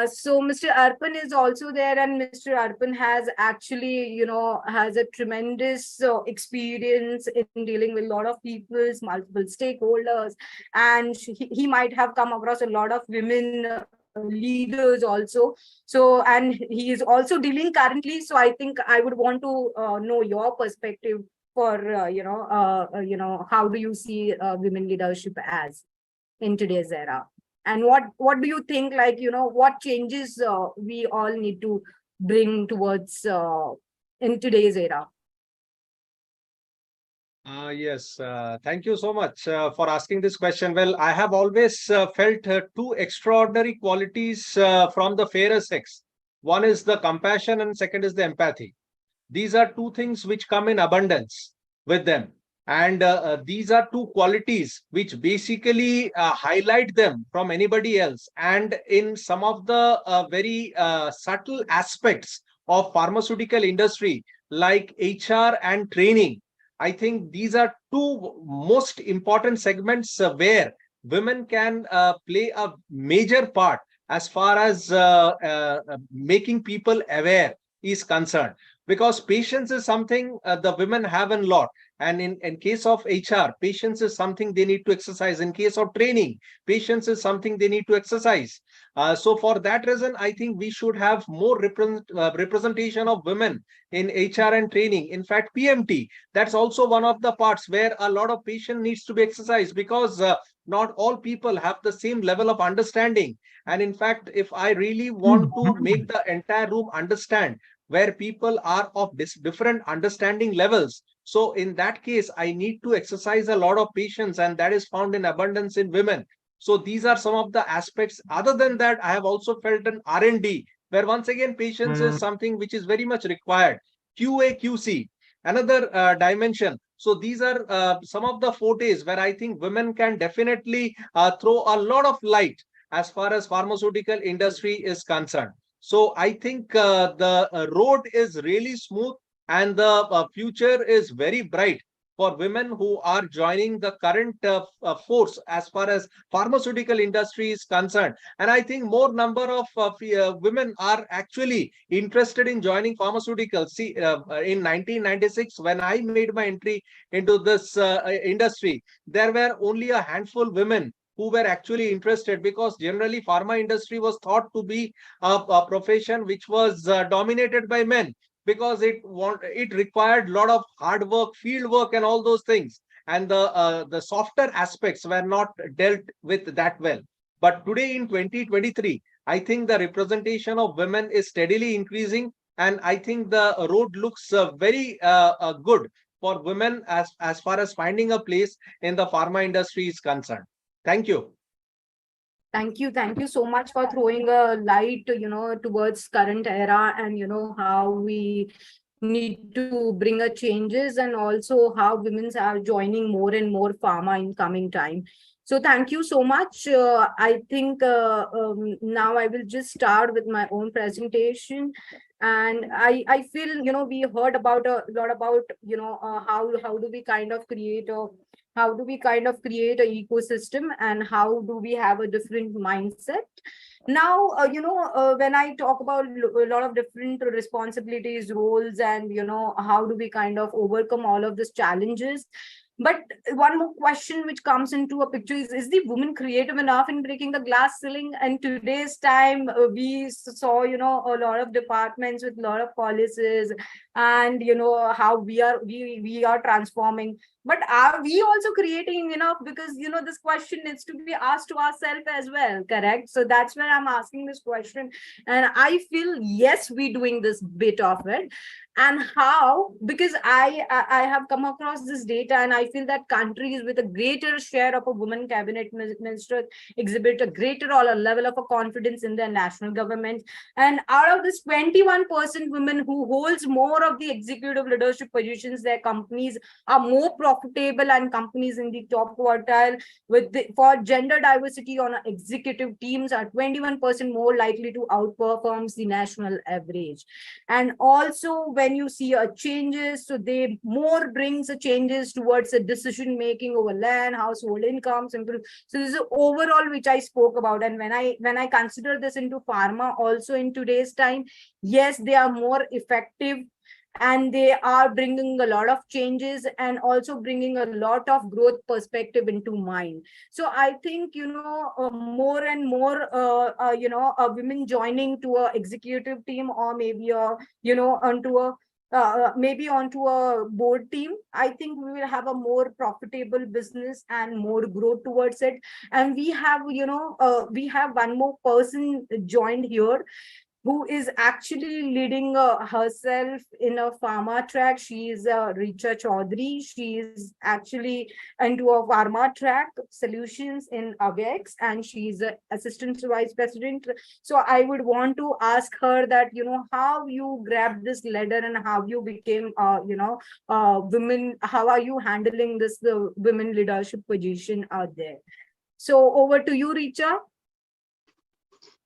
Speaker 4: So Mr. Arpan is also there, and Mr. Arpan has actually, has a tremendous experience in dealing with a lot of people's multiple stakeholders, and he might have come across a lot of women leaders also. So, and he is also dealing currently. So I think I would want to know your perspective for how do you see women leadership as in today's era, and what do you think, like, what changes we all need to bring towards in today's era?
Speaker 2: Yes, thank you so much for asking this question. Well, I have always felt two extraordinary qualities from the fairer sex. One is the compassion, and second is the empathy. These are two things which come in abundance with them. And these are two qualities which basically highlight them from anybody else. And in some of the very subtle aspects of pharmaceutical industry, like HR and training, I think these are two most important segments where women can play a major part as far as making people aware is concerned, because patience is something the women have a lot. And in case of HR, patience is something they need to exercise. In case of training, patience is something they need to exercise. So for that reason, I think we should have more representation of women in HR and training. In fact, PMT, that's also one of the parts where a lot of patience needs to be exercised, because not all people have the same level of understanding. And in fact, if I really want to make the entire room understand where people are of different understanding levels, so in that case, I need to exercise a lot of patience, and that is found in abundance in women. So these are some of the aspects. Other than that, I have also felt an R&D, where once again, patience is something which is very much required. QA, QC, another dimension. So these are some of the fortes where I think women can definitely throw a lot of light as far as pharmaceutical industry is concerned. So I think the road is really smooth, and the future is very bright for women who are joining the current force as far as pharmaceutical industry is concerned. And I think more number of women are actually interested in joining pharmaceuticals. See, in 1996, when I made my entry into this industry, there were only a handful of women who were actually interested, because generally pharma industry was thought to be a profession which was dominated by men, because it required a lot of hard work, field work, and all those things, and the softer aspects were not dealt with that well. But today in 2023, I think the representation of women is steadily increasing, and I think the road looks very good for women as far as finding a place in the pharma industry is concerned. Thank you.
Speaker 4: Thank you so much for throwing a light, towards current era, and how we need to bring a changes, and also how women are joining more and more pharma in coming time. So thank you so much. I think now I will just start with my own presentation. And I feel, we heard about a lot about, how do we kind of create a how do we kind of create an ecosystem, and how do we have a different mindset. Now, when I talk about a lot of different responsibilities, roles, and how do we kind of overcome all of these challenges. But one more question which comes into a picture is the woman creative enough in breaking the glass ceiling? And today's time, we saw, a lot of departments with a lot of policies, and how we are transforming. But are we also creating enough? Because this question needs to be asked to ourselves as well, correct? So that's where I'm asking this question, and I feel yes, we doing this bit of it. And how? Because I have come across this data, and I feel that countries with a greater share of a woman cabinet minister exhibit a greater or a level of a confidence in their national government. And out of this 21% women who holds more of the executive leadership positions, their companies are more profitable, and companies in the top quartile for gender diversity on executive teams are 21% more likely to outperform the national average. And also when you see a changes, so they more brings a changes towards a decision making over land, household incomes, improve. So this is overall which I spoke about. And when I consider this into pharma also in today's time, yes, they are more effective, and they are bringing a lot of changes, and also bringing a lot of growth perspective into mind. So I think more and more women joining to a executive team, or maybe onto a maybe onto a board team, I think we will have a more profitable business and more growth towards it. And we have one more person joined here who is actually leading herself in a pharma track. She is Richa Chaudhary. She is actually into a pharma track solutions in AVEX, and she is a assistant vice president. So I would want to ask her that, how you grabbed this ladder, and how you became, women, how are you handling this, the women leadership position out there? So over to you, Richa.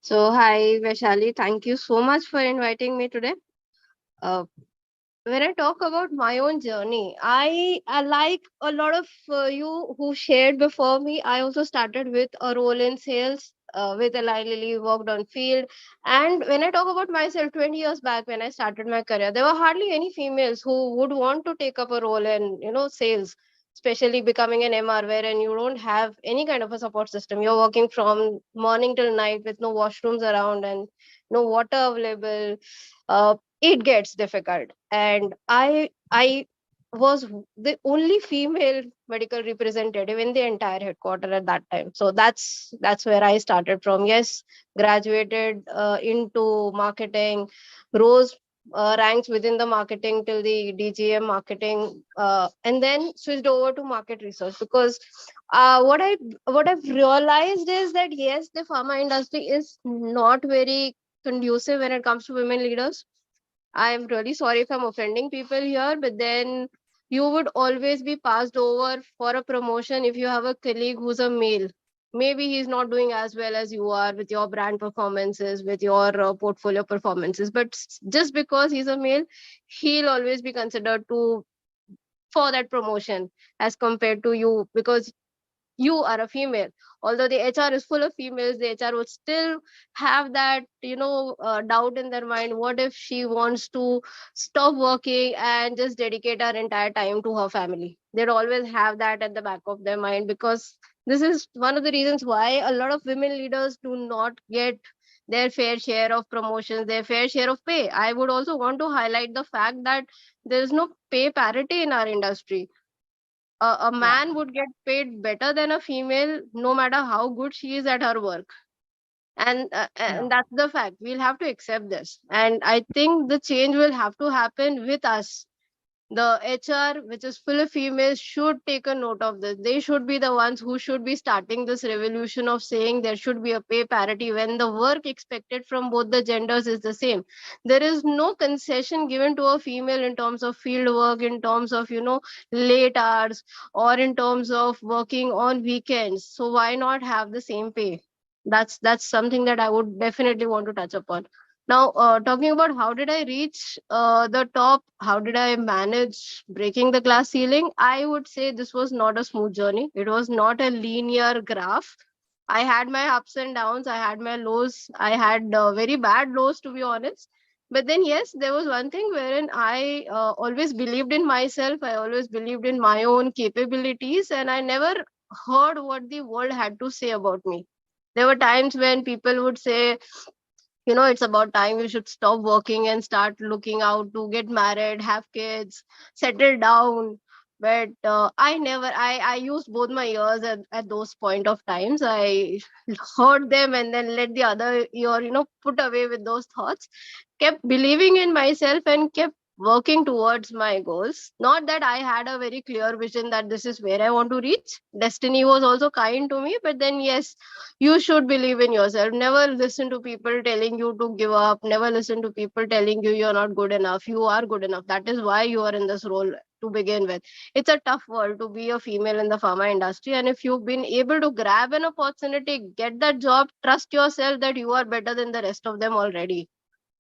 Speaker 8: So, hi, Vaishali. Thank you so much for inviting me today. When I talk about my own journey, I like a lot of you who shared before me. I also started with a role in sales with Eli Lilly, worked on field. And when I talk about myself, 20 years back when I started my career, there were hardly any females who would want to take up a role in, sales, especially becoming an MR, wherein you don't have any kind of a support system. You're working from morning till night with no washrooms around and no water available. It gets difficult, and I was the only female medical representative in the entire headquarter at that time. So that's where I started from. Yes, graduated into marketing, rose ranks within the marketing till the DGM marketing, and then switched over to market research, because what I've realized is that yes, the pharma industry is not very conducive when it comes to women leaders. I'm really sorry if I'm offending people here, but then you would always be passed over for a promotion if you have a colleague who's a male. Maybe he's not doing as well as you are with your brand performances, with your portfolio performances, but just because he's a male, he'll always be considered to for that promotion as compared to you, because you are a female. Although the HR is full of females, the HR would still have that doubt in their mind. What if she wants to stop working and just dedicate her entire time to her family? They'd always have that at the back of their mind, because this is one of the reasons why a lot of women leaders do not get their fair share of promotions, their fair share of pay. I would also want to highlight the fact that there is no pay parity in our industry. A man would get paid better than a female no matter how good she is at her work. And that's the fact. We'll have to accept this, and I think the change will have to happen with us. The HR, which is full of females, should take a note of this. They should be the ones who should be starting this revolution of saying there should be a pay parity when the work expected from both the genders is the same. There is no concession given to a female in terms of field work, in terms of late hours, or in terms of working on weekends. So why not have the same pay? That's something that I would definitely want to touch upon. Now, talking about how did I reach the top, how did I manage breaking the glass ceiling? I would say this was not a smooth journey. It was not a linear graph. I had my ups and downs. I had my lows. I had very bad lows, to be honest. But then, yes, there was one thing wherein I always believed in myself. I always believed in my own capabilities, and I never heard what the world had to say about me. There were times when people would say, it's about time you should stop working and start looking out to get married, have kids, settle down. But I used both my ears at those point of times. I heard them and then let the other ear, put away with those thoughts, kept believing in myself and kept working towards my goals. Not that I had a very clear vision that this is where I want to reach. Destiny was also kind to me, but then yes, you should believe in yourself. Never listen to people telling you to give up. Never listen to people telling you you're not good enough. You are good enough. That is why you are in this role to begin with. It's a tough world to be a female in the pharma industry. And if you've been able to grab an opportunity, get that job, trust yourself that you are better than the rest of them already.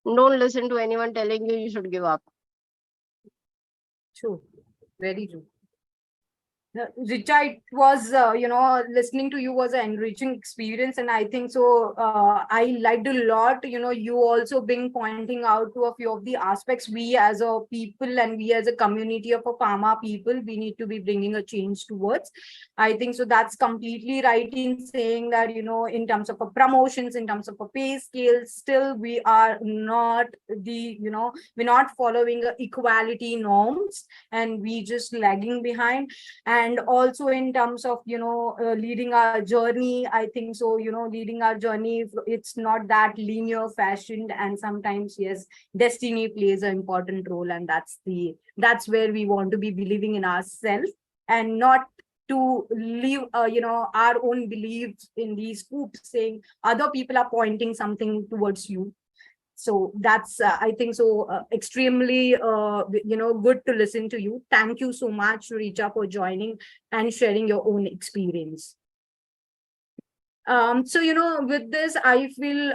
Speaker 8: Don't listen to anyone telling you should give up.
Speaker 4: True. Very true. Richa, it was, listening to you was an enriching experience. And I think so, I liked a lot, you also been pointing out to a few of the aspects we as a people and we as a community of a pharma people, we need to be bringing a change towards. I think so that's completely right in saying that, in terms of a promotions, in terms of a pay scale, still we are not we're not following equality norms and we just lagging behind. And also in terms of leading our journey, I think so leading our journey, it's not that linear fashioned, and sometimes yes, destiny plays an important role, and that's where we want to be believing in ourselves and not to leave our own beliefs in these scoops saying other people are pointing something towards you. So that's I think so extremely good to listen to you. Thank you so much, Richa, for joining and sharing your own experience. So with this I feel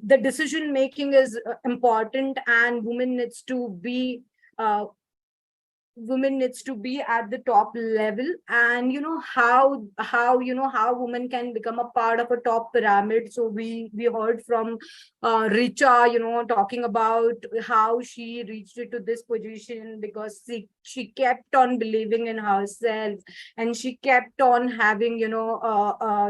Speaker 4: the decision making is important, and women needs to be at the top level. And how women can become a part of a top pyramid. So we heard from Richa talking about how she reached it to this position because she kept on believing in herself, and she kept on having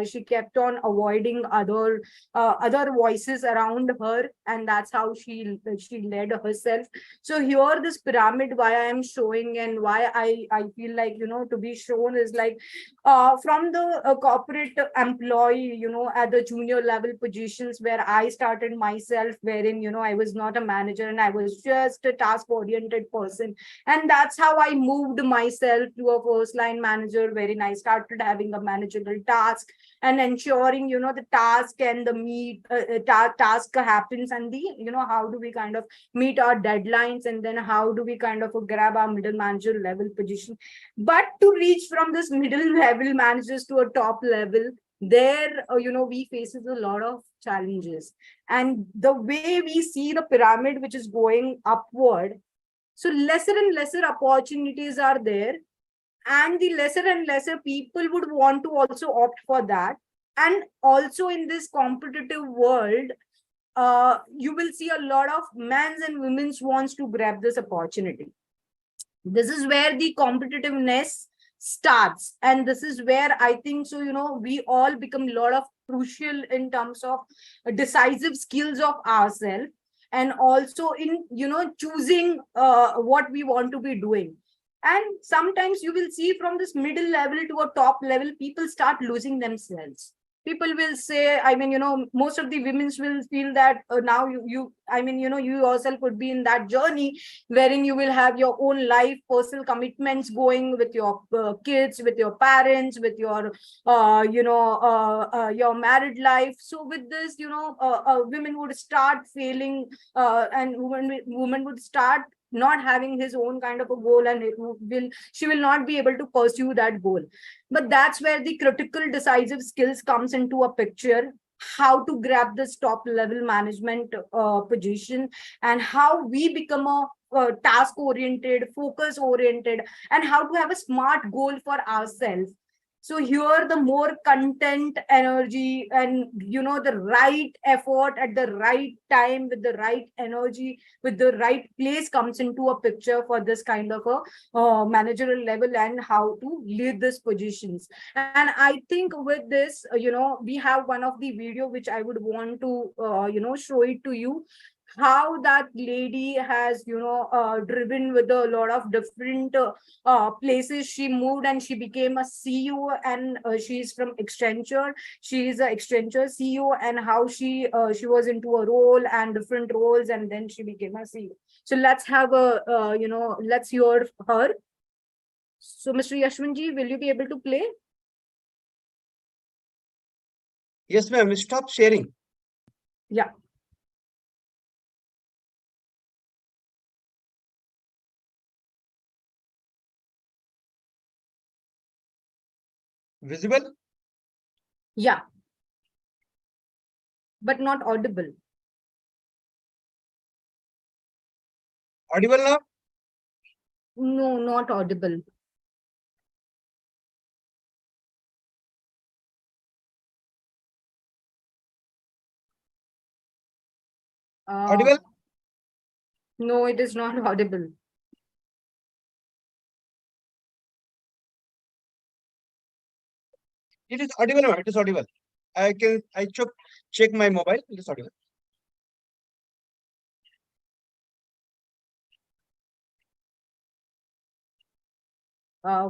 Speaker 4: she kept on avoiding other voices around her, and that's how she led herself. So here this pyramid, why I am showing and why I feel like to be shown is like from the corporate employee at the junior level positions where I started myself, wherein I was not a manager and I was just a task oriented person, and that's how I moved myself to a first line manager, wherein I started having a managerial task and ensuring the task and the task happens, and the how do we kind of meet our deadlines, and then how do we kind of grab our middle manager level position. But to reach from this middle level managers to a top level, there we faces a lot of challenges, and the way we see the pyramid which is going upward, so lesser and lesser opportunities are there, and the lesser and lesser people would want to also opt for that. And also in this competitive world, you will see a lot of men's and women's wants to grab this opportunity. This is where the competitiveness starts, and this is where I think so we all become a lot of crucial in terms of decisive skills of ourselves, and also in choosing what we want to be doing. And sometimes you will see from this middle level to a top level, people start losing themselves. People will say, I mean, most of the women will feel that now you yourself would be in that journey wherein you will have your own life, personal commitments going with your kids, with your parents, with your your married life. So with this women would start failing, and women would start not having his own kind of a goal, and she will not be able to pursue that goal. But that's where the critical decisive skills comes into a picture, how to grab this top level management position, and how we become a task oriented, focus oriented, and how to have a smart goal for ourselves. So here the more content, energy, and the right effort at the right time with the right energy with the right place comes into a picture for this kind of a managerial level and how to lead these positions. And I think with this, we have one of the video which I would want to show it to you, how that lady has driven with a lot of different places. She moved and she became a CEO, and she's from Accenture. She is a Accenture CEO, and how she was into a role and different roles, and then she became a CEO. So let's have a let's hear her. So Mr. Yashwanji, will you be able to play?
Speaker 3: Yes, ma'am. Stop sharing.
Speaker 4: Yeah.
Speaker 3: Visible?
Speaker 4: Yeah. But not audible.
Speaker 3: Audible now?
Speaker 4: No, not audible.
Speaker 3: Audible?
Speaker 4: No, it is not audible.
Speaker 3: It is audible, ma'am. It is audible. I check my mobile. It is audible.
Speaker 4: Uh,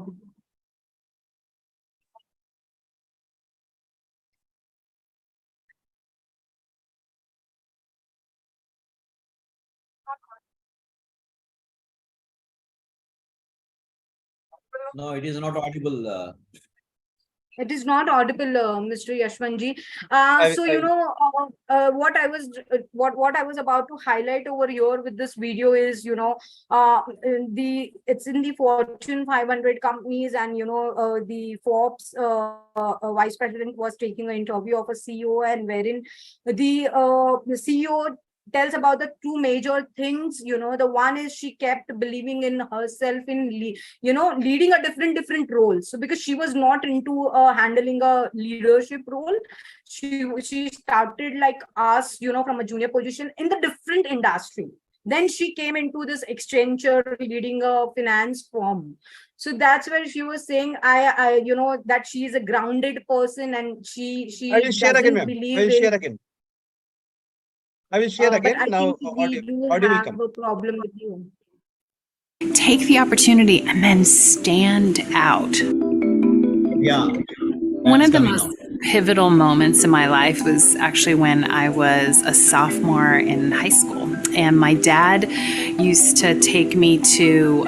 Speaker 9: No, it is not audible.
Speaker 4: It is not audible, Mr. Yashwanji. What I was about to highlight over here with this video is, it's in the Fortune 500 companies, and the Forbes vice president was taking an interview of a CEO, and wherein the CEO tells about the two major things. The one is she kept believing in herself in leading a different roles. So because she was not into handling a leadership role, she started like us, from a junior position in the different industry. Then she came into this Accenture leading a finance firm. So that's where she was saying, I that she is a grounded person, and she
Speaker 3: I will share again,
Speaker 4: doesn't
Speaker 3: ma'am.
Speaker 4: believe
Speaker 3: I will
Speaker 4: in.
Speaker 3: share again. I will share
Speaker 4: But
Speaker 3: again.
Speaker 4: I
Speaker 3: Now
Speaker 4: think we do
Speaker 3: audio will
Speaker 4: have
Speaker 3: come.
Speaker 4: a problem with you.
Speaker 10: Take the opportunity and then stand out.
Speaker 9: Yeah.
Speaker 10: One of the most pivotal moments in my life was actually when I was a sophomore in high school. And my dad used to take me to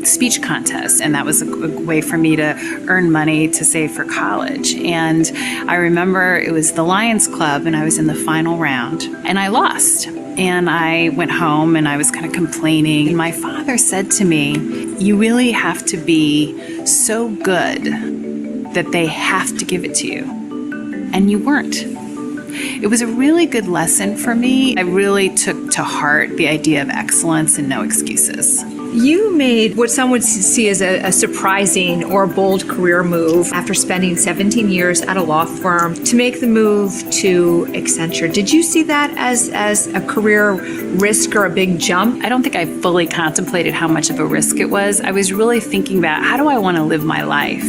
Speaker 10: speech contests, and that was a way for me to earn money to save for college. And I remember it was the Lions Club, and I was in the final round, and I lost. And I went home and I was kind of complaining. And my father said to me, "You really have to be so good that they have to give it to you." And you weren't. It was a really good lesson for me. I really took to heart the idea of excellence and no excuses.
Speaker 11: You made what some would see as a surprising or bold career move after spending 17 years at a law firm to make the move to Accenture. Did you see that as a career risk or a big jump?
Speaker 10: I don't think I fully contemplated how much of a risk it was. I was really thinking about, how do I want to live my life?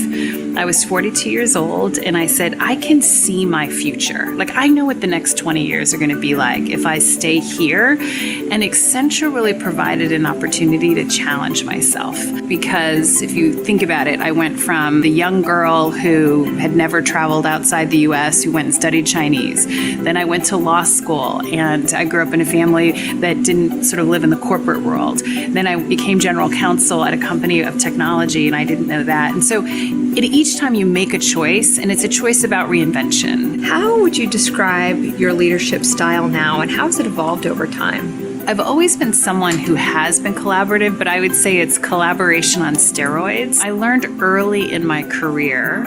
Speaker 10: I was 42 years old, and I said, I can see my future. Like, I know what the next 20 years are going to be like if I stay here. And Accenture really provided an opportunity to challenge myself. Because if you think about it, I went from the young girl who had never traveled outside the US, who went and studied Chinese. Then I went to law school, and I grew up in a family that didn't sort of live in the corporate world. Then I became general counsel at a company of technology, and I didn't know that. And so each time you make a choice, and it's a choice about reinvention.
Speaker 11: How would you describe your leadership style now, and how has it evolved over time?
Speaker 10: I've always been someone who has been collaborative, but I would say it's collaboration on steroids. I learned early in my career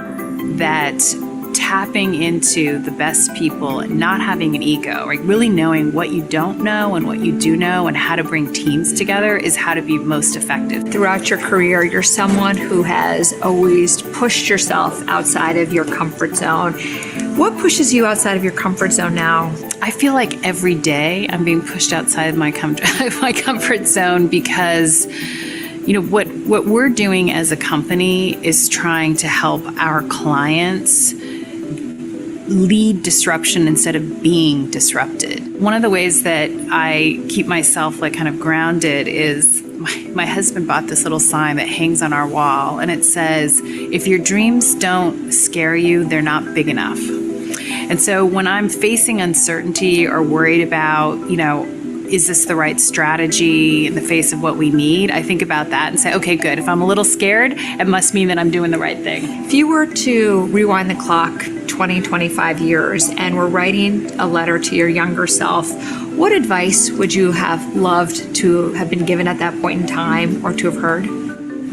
Speaker 10: that tapping into the best people, not having an ego, right? Really knowing what you don't know and what you do know and how to bring teams together is how to be most effective.
Speaker 11: Throughout your career, you're someone who has always pushed yourself outside of your comfort zone. What pushes you outside of your comfort zone now?
Speaker 10: I feel like every day I'm being pushed outside my comfort zone because what we're doing as a company is trying to help our clients lead disruption instead of being disrupted. One of the ways that I keep myself kind of grounded is my husband bought this little sign that hangs on our wall, and it says, if your dreams don't scare you, they're not big enough. And so when I'm facing uncertainty or worried about, is this the right strategy in the face of what we need? I think about that and say, okay, good. If I'm a little scared, it must mean that I'm doing the right thing.
Speaker 11: If you were to rewind the clock 20, 25 years and were writing a letter to your younger self, what advice would you have loved to have been given at that point in time or to have heard?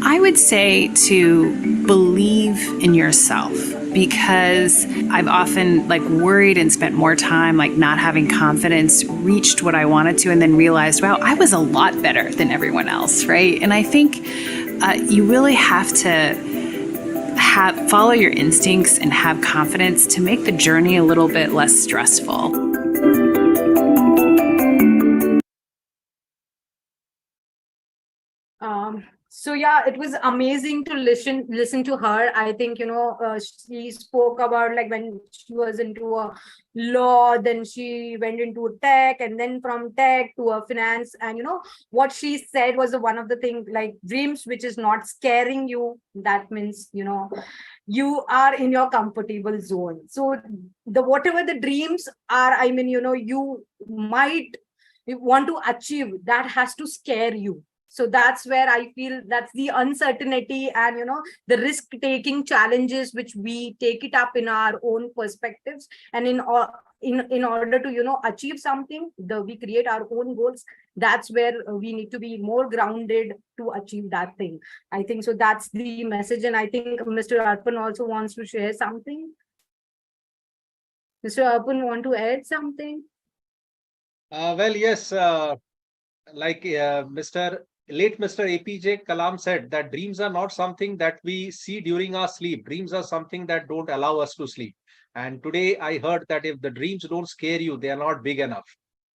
Speaker 10: I would say to believe in yourself, because I've often worried and spent more time not having confidence, reached what I wanted to, and then realized, wow, I was a lot better than everyone else, right? And I think you really have to follow your instincts and have confidence to make the journey a little bit less stressful.
Speaker 4: So yeah, it was amazing to listen to her. I think, she spoke about when she was into a law, then she went into tech, and then from tech to a finance. And, what she said was one of the things, dreams, which is not scaring you. That means, you are in your comfortable zone. So whatever the dreams are, you might want to achieve, that has to scare you. So that's where I feel that's the uncertainty and, the risk-taking challenges, which we take it up in our own perspectives. And in order to, achieve something, we create our own goals. That's where we need to be more grounded to achieve that thing. I think so. That's the message. And I think Mr. Arpan also wants to share something. Mr. Arpan, want to add something?
Speaker 2: Well, yes, late Mr. APJ Kalam said that dreams are not something that we see during our sleep. Dreams are something that don't allow us to sleep. And today I heard that if the dreams don't scare you, they are not big enough.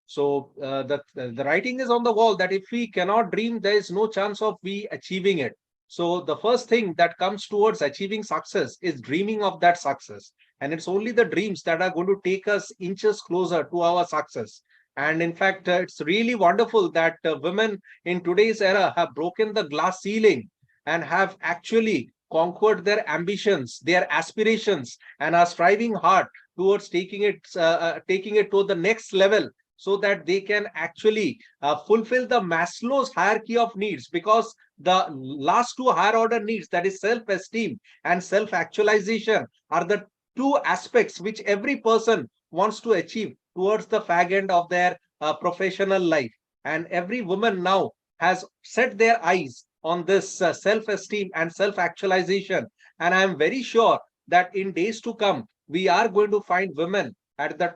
Speaker 2: So the writing is on the wall that if we cannot dream, there is no chance of we achieving it. So the first thing that comes towards achieving success is dreaming of that success. And it's only the dreams that are going to take us inches closer to our success. And in fact, it's really wonderful that women in today's era have broken the glass ceiling and have actually conquered their ambitions, their aspirations, and are striving hard towards taking it to the next level, so that they can actually fulfill the Maslow's hierarchy of needs. Because the last two higher order needs, that is self-esteem and self-actualization, are the two aspects which every person wants to achieve towards the fag end of their professional life. And every woman now has set their eyes on this self-esteem and self-actualization. And I am very sure that in days to come, we are going to find women at the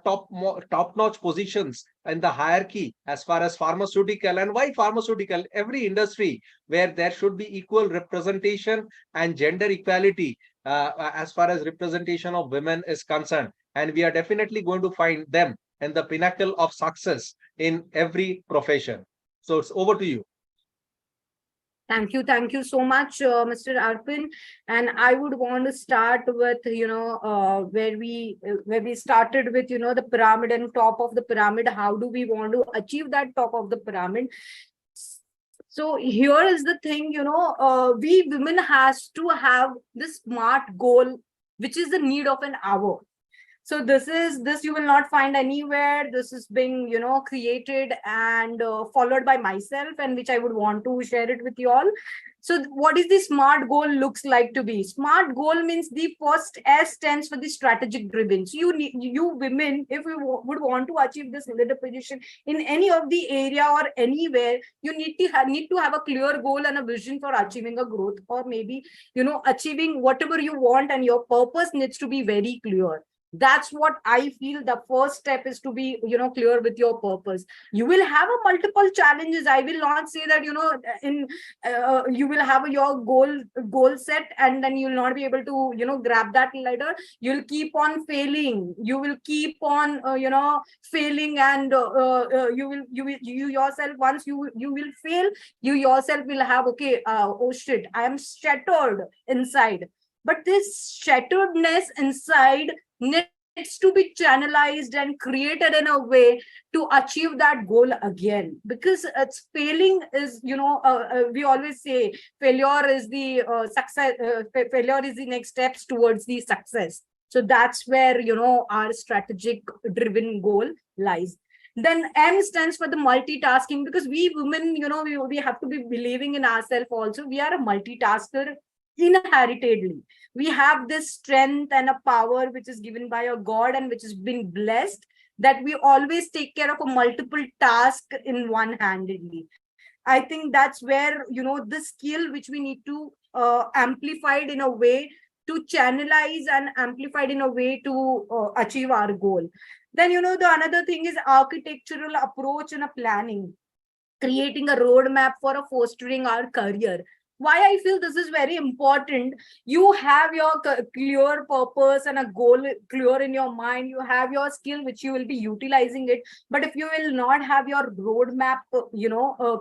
Speaker 2: top-notch positions in the hierarchy as far as pharmaceutical. And why pharmaceutical? Every industry where there should be equal representation and gender equality as far as representation of women is concerned. And we are definitely going to find them in the pinnacle of success in every profession. So it's over to you.
Speaker 4: Thank you so much, Mr. Arpan. And I would want to start with, where we started with, the pyramid and top of the pyramid. How do we want to achieve that top of the pyramid? So here is the thing, we women has to have this SMART goal, which is the need of an hour. So this you will not find anywhere. This is being, created and followed by myself, and which I would want to share it with you all. So what is the SMART goal looks like to be? SMART goal means the first S stands for the strategic driven. So you women, if you would want to achieve this leader position in any of the area or anywhere, you need to have a clear goal and a vision for achieving a growth, or maybe, achieving whatever you want, and your purpose needs to be very clear. That's what I feel the first step is, to be, clear with your purpose. You will have a multiple challenges. I will not say that, you will have your goal set and then you'll not be able to, grab that ladder. You'll keep on failing. You will keep on, failing, and you yourself, once you will fail, you yourself will have, okay, oh shit, I am shattered inside. But this shatteredness inside needs to be channelized and created in a way to achieve that goal again, because it's failing is, we always say failure is the success, failure is the next steps towards the success. So that's where, our strategic driven goal lies. Then M stands for the multitasking, because we women, we have to be believing in ourselves also. We are a multitasker inheritedly. We have this strength and a power which is given by a God and which has been blessed, that we always take care of a multiple task in one-handedly. I think that's where, the skill which we need to amplified in a way to channelize and amplified in a way to achieve our goal. Then, the another thing is architectural approach and a planning, creating a roadmap for a fostering our career. Why I feel this is very important: you have your clear purpose and a goal clear in your mind, you have your skill which you will be utilizing it, but if you will not have your roadmap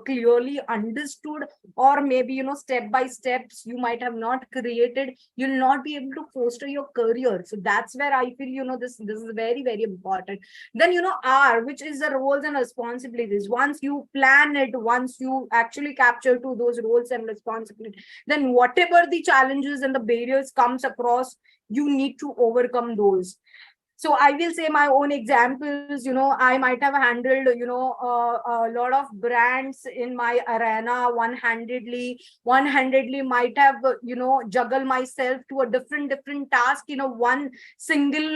Speaker 4: clearly understood, or maybe step by steps you might have not created, you'll not be able to foster your career. So that's where I feel this is very, very important. Then R, which is the roles and responsibilities. Once you plan it, once you actually capture to those roles and responsibilities, then whatever the challenges and the barriers comes across, you need to overcome those. So I will say my own examples. I might have handled a lot of brands in my arena one-handedly might have juggle myself to a different task in a one single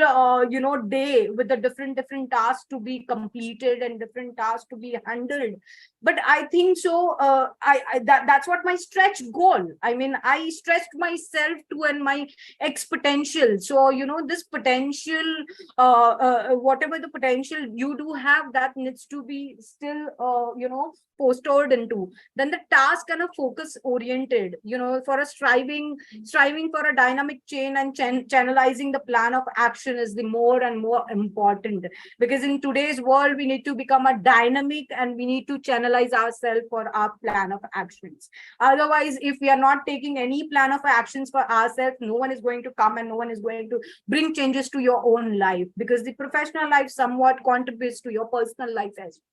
Speaker 4: day, with a different tasks to be completed and different tasks to be handled. But I think so that's what my stretch goal. I mean, I stretched myself to and my X potential. So this potential, whatever the potential you do have, that needs to be still fostered into. Then the task and a focus oriented, for a striving for a dynamic chain, and channelizing the plan of action is the more and more important, because in today's world we need to become a dynamic and we need to channelize ourselves for our plan of actions. Otherwise, if we are not taking any plan of actions for ourselves, no one is going to come and no one is going to bring changes to your own life, because the professional life somewhat contributes to your personal life as well.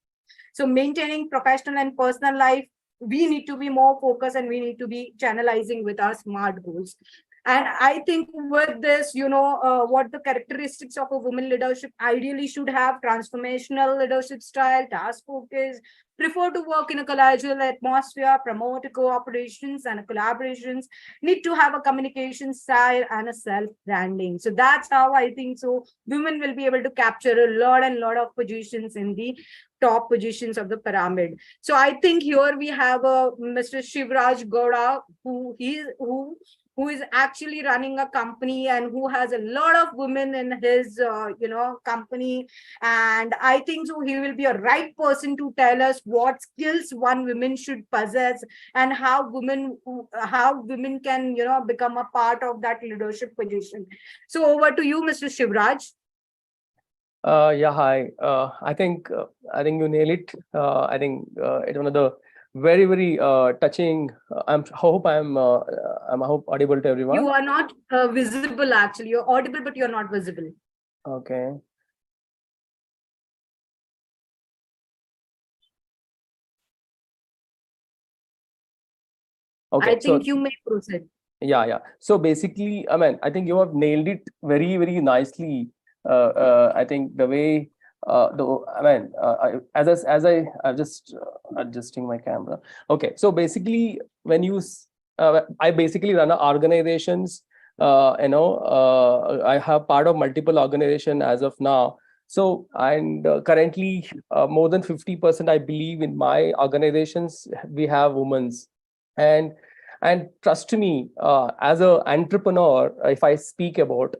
Speaker 4: So maintaining professional and personal life, we need to be more focused and we need to be channelizing with our SMART goals. And I think with this, what the characteristics of a woman leadership ideally should have: transformational leadership style, task focus, prefer to work in a collegial atmosphere, promote cooperations and collaborations, need to have a communication style and a self-branding. So that's how I think so women will be able to capture a lot of positions in the top positions of the pyramid. So I think here we have a Mr. Shivraj Gowda, who is actually running a company and who has a lot of women in his company. And I think so he will be a right person to tell us what skills one woman should possess and how women can become a part of that leadership position. So over to you, Mr. Shivraj.
Speaker 5: Yeah, hi. I think you nail it. I think it's one of the very touching. I hope audible to everyone.
Speaker 4: You are not visible actually. You're audible, but you're not visible.
Speaker 5: Okay. Okay.
Speaker 4: I think you may proceed.
Speaker 5: Yeah. So basically, I mean, I think you have nailed it very nicely. I think the way I'm just adjusting my camera. Okay, so basically, when you I basically run organizations. I have part of multiple organization as of now. So, and currently more than 50%, I believe, in my organizations, we have women's. And trust me, as an entrepreneur, if I speak about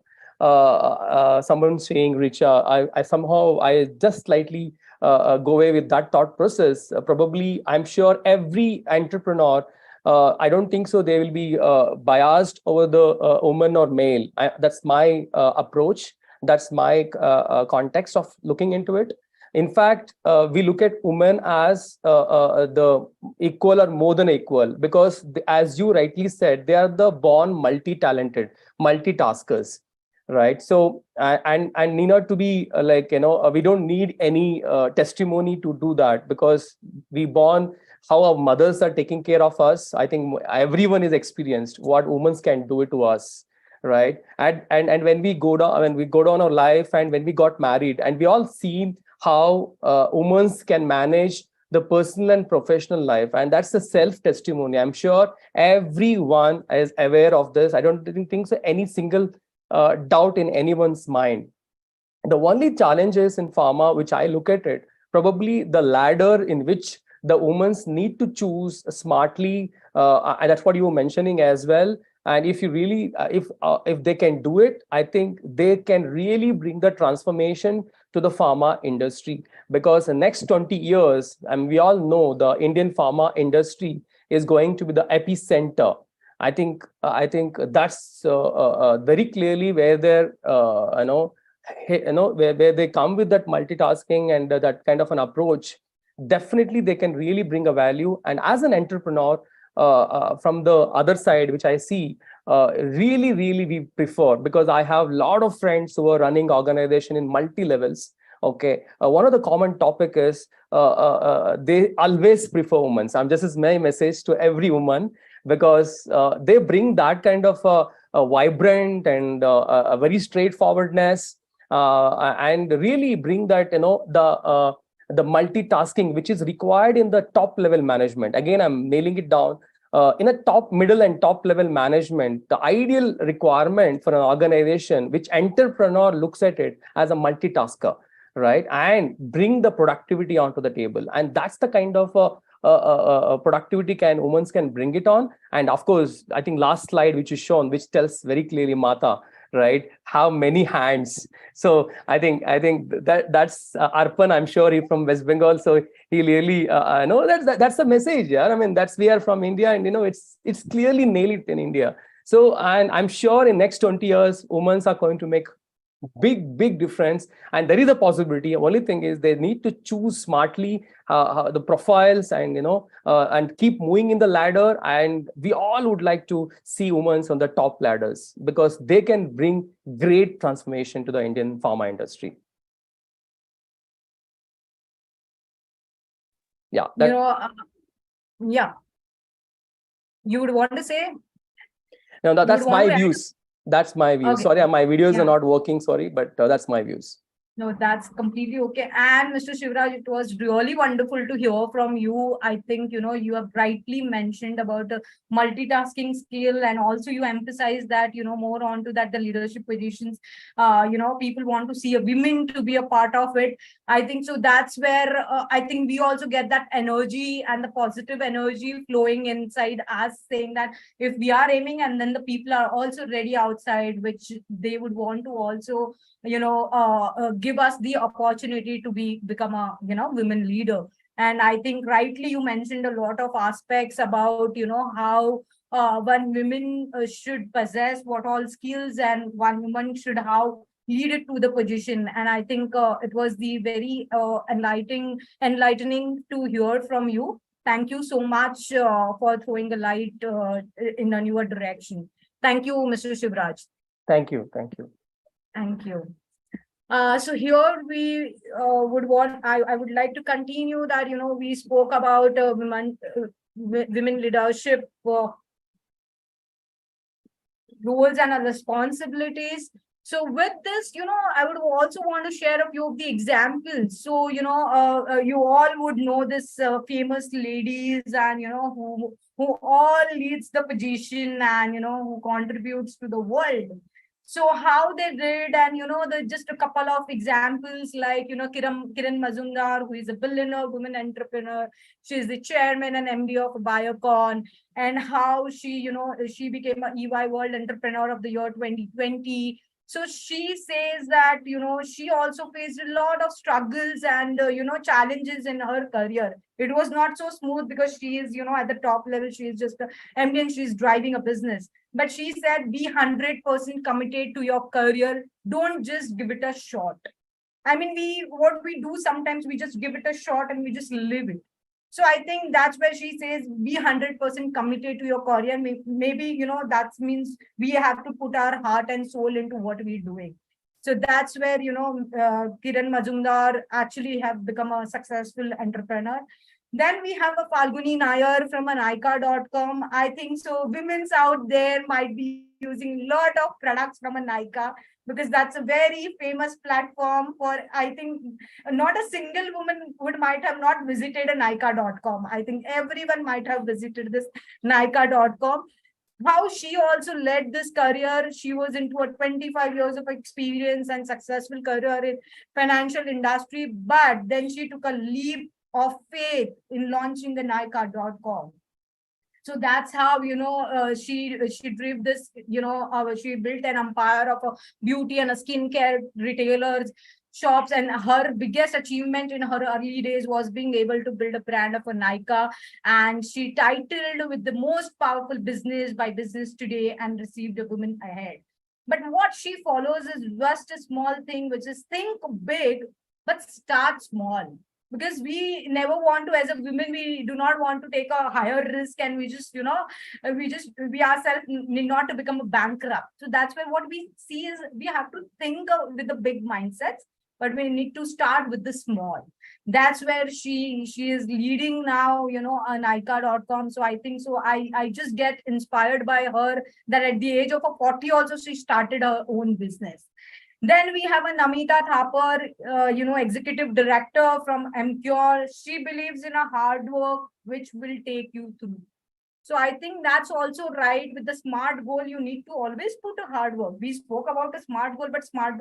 Speaker 5: someone saying Richa, I somehow, I just slightly go away with that thought process. Probably, I'm sure every entrepreneur, I don't think so they will be biased over the woman or male. That's my approach. That's my context of looking into it. In fact, we look at women as the equal or more than equal, because as you rightly said, they are the born multi-talented, multitaskers, right? So and need not to be we don't need any testimony to do that, because we born how our mothers are taking care of us. I think everyone is experienced what women can do it to us, right? And when we go down our life, and when we got married, and we all seen how women can manage the personal and professional life, and that's the self testimony. I'm sure everyone is aware of this. I don't think so any single doubt in anyone's mind. The only challenge is in pharma, which I look at it, probably the ladder in which the women need to choose smartly. And that's what you were mentioning as well. And if you really, if they can do it, I think they can really bring the transformation to the pharma industry. Because the next 20 years, and we all know the Indian pharma industry is going to be the epicenter. I think that's very clearly where they're where they come with that multitasking and that kind of an approach. Definitely they can really bring a value. And as an entrepreneur, from the other side, which I see, really we prefer, because I have a lot of friends who are running organization in multi levels. Okay, one of the common topic is they always prefer women. I'm just as my message to every woman, because they bring that kind of a vibrant and a very straightforwardness, and really bring that the multitasking which is required in the top level management. Again, I'm nailing it down. In a top, middle, and top level management, the ideal requirement for an organization which entrepreneur looks at it as a multitasker, right, and bring the productivity onto the table. And that's the kind of productivity women can bring it on. And of course, I think last slide which is shown, which tells very clearly, Mata, right, how many hands. So I think that's Arpan. I'm sure he's from West Bengal, so he really know that's the message. Yeah, I mean, that's, we are from India, and it's clearly nailed it in India. So, and I'm sure in next 20 years, women are going to make big difference. And there is a possibility. Only thing is they need to choose smartly the profiles, and and keep moving in the ladder. And we all would like to see women on the top ladders, because they can bring great transformation to the Indian pharma industry. Yeah,
Speaker 4: yeah, you would want to say?
Speaker 5: No, that's my views. That's my views.
Speaker 4: Okay.
Speaker 5: Sorry, my videos are not working. Sorry, but that's my views.
Speaker 4: No, that's completely okay. And Mr. Shivraj, it was really wonderful to hear from you. I think, you have rightly mentioned about the multitasking skill, and also you emphasize that, more onto that, the leadership positions, people want to see a women to be a part of it. I think so. That's where I think we also get that energy and the positive energy flowing inside us, saying that if we are aiming, and then the people are also ready outside, which they would want to also, give us the opportunity to become a women leader. And I think rightly you mentioned a lot of aspects about how one woman should possess what all skills, and one woman should how lead it to the position. And I think it was the very enlightening to hear from you. Thank you so much for throwing a light in a newer direction. Thank you, Mr. Shivraj.
Speaker 5: Thank you.
Speaker 4: Thank you. So here we I would like to continue that, we spoke about women leadership roles and responsibilities. So with this, I would also want to share a few of the examples. So, you all would know this famous ladies and, who all leads the position and, who contributes to the world. So how they did, and, the just a couple of examples like, Kiran Mazumdar, who is a billionaire woman entrepreneur. She is the chairman and MD of Biocon, and how she became a EY World Entrepreneur of the Year 2020. So she says that, she also faced a lot of struggles and, challenges in her career. It was not so smooth because she is, at the top level, she is just a MD and she's driving a business. But she said, be 100% committed to your career. Don't just give it a shot. I mean, what we do sometimes, we just give it a shot and we just live it. So I think that's where she says, be 100% committed to your career. Maybe, that means we have to put our heart and soul into what we're doing. So that's where, Kiran Majumdar actually have become a successful entrepreneur. Then we have a Falguni Nair from an Nykaa.com. I think so women's out there might be using a lot of products from a Nykaa, because that's a very famous platform for, I think, not a single woman might have not visited a Nykaa.com. I think everyone might have visited this Nykaa.com. How she also led this career. She was into a 25 years of experience and successful career in financial industry, but then she took a leap of faith in launching the Nykaa.com. So that's how, she drove this, she built an empire of a beauty and a skincare retailers shops, and her biggest achievement in her early days was being able to build a brand of a Nykaa, and she titled with the most powerful business by Business Today and received a Woman Ahead. But what she follows is just a small thing, which is think big, but start small. Because we never want to, as a women, we do not want to take a higher risk, and we just, we ourselves need not to become a bankrupt. So that's where what we see is we have to think with the big mindsets, but we need to start with the small. That's where she is leading now, on Nykaa.com. So I think so I just get inspired by her, that at the age of 40 also she started her own business. Then we have a Namita Thapar, executive director from MCure. She believes in a hard work which will take you through. So I think that's also right. With the SMART goal, you need to always put a hard work. We spoke about a SMART goal, but SMART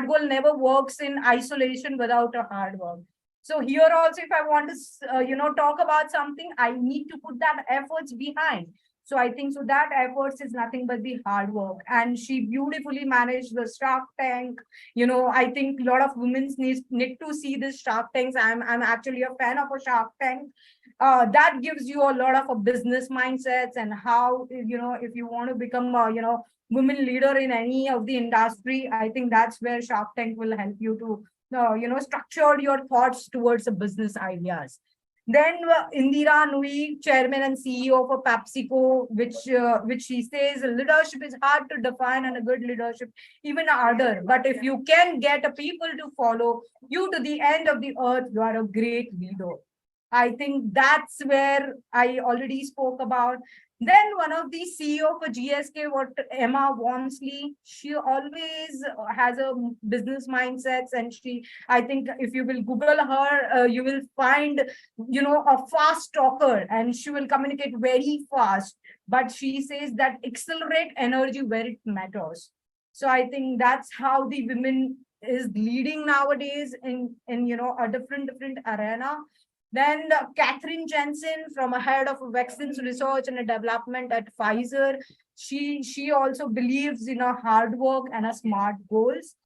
Speaker 4: goal never works in isolation without a hard work. So here also, if I want to, talk about something, I need to put that efforts behind. So I think so that efforts is nothing but the hard work. And she beautifully managed the Shark Tank. I think a lot of women need to see this Shark Tanks. I'm actually a fan of a Shark Tank. That gives you a lot of a business mindsets, and how, if you want to become women leader in any of the industry, I think that's where Shark Tank will help you to structure your thoughts towards the business ideas. Then Indira Nui, chairman and CEO of PepsiCo, which she says leadership is hard to define, and a good leadership even harder. But if you can get a people to follow you to the end of the earth, you are a great leader. I think that's where I already spoke about. Then one of the CEO for GSK, what Emma Walmsley, she always has a business mindsets, and I think if you will Google her, you will find, a fast talker, and she will communicate very fast. But she says that accelerate energy where it matters. So I think that's how the women is leading nowadays in a different arena. Then Catherine Jensen, from a head of vaccines research and development at Pfizer, she also believes in a hard work and a smart goals.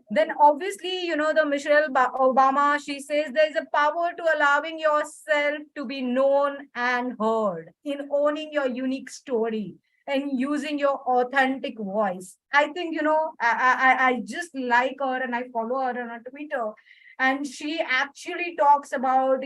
Speaker 4: Then obviously, the Michelle Obama, she says there is a power to allowing yourself to be known and heard, in owning your unique story and using your authentic voice. I think, I just like her, and I follow her on Twitter. And she actually talks about,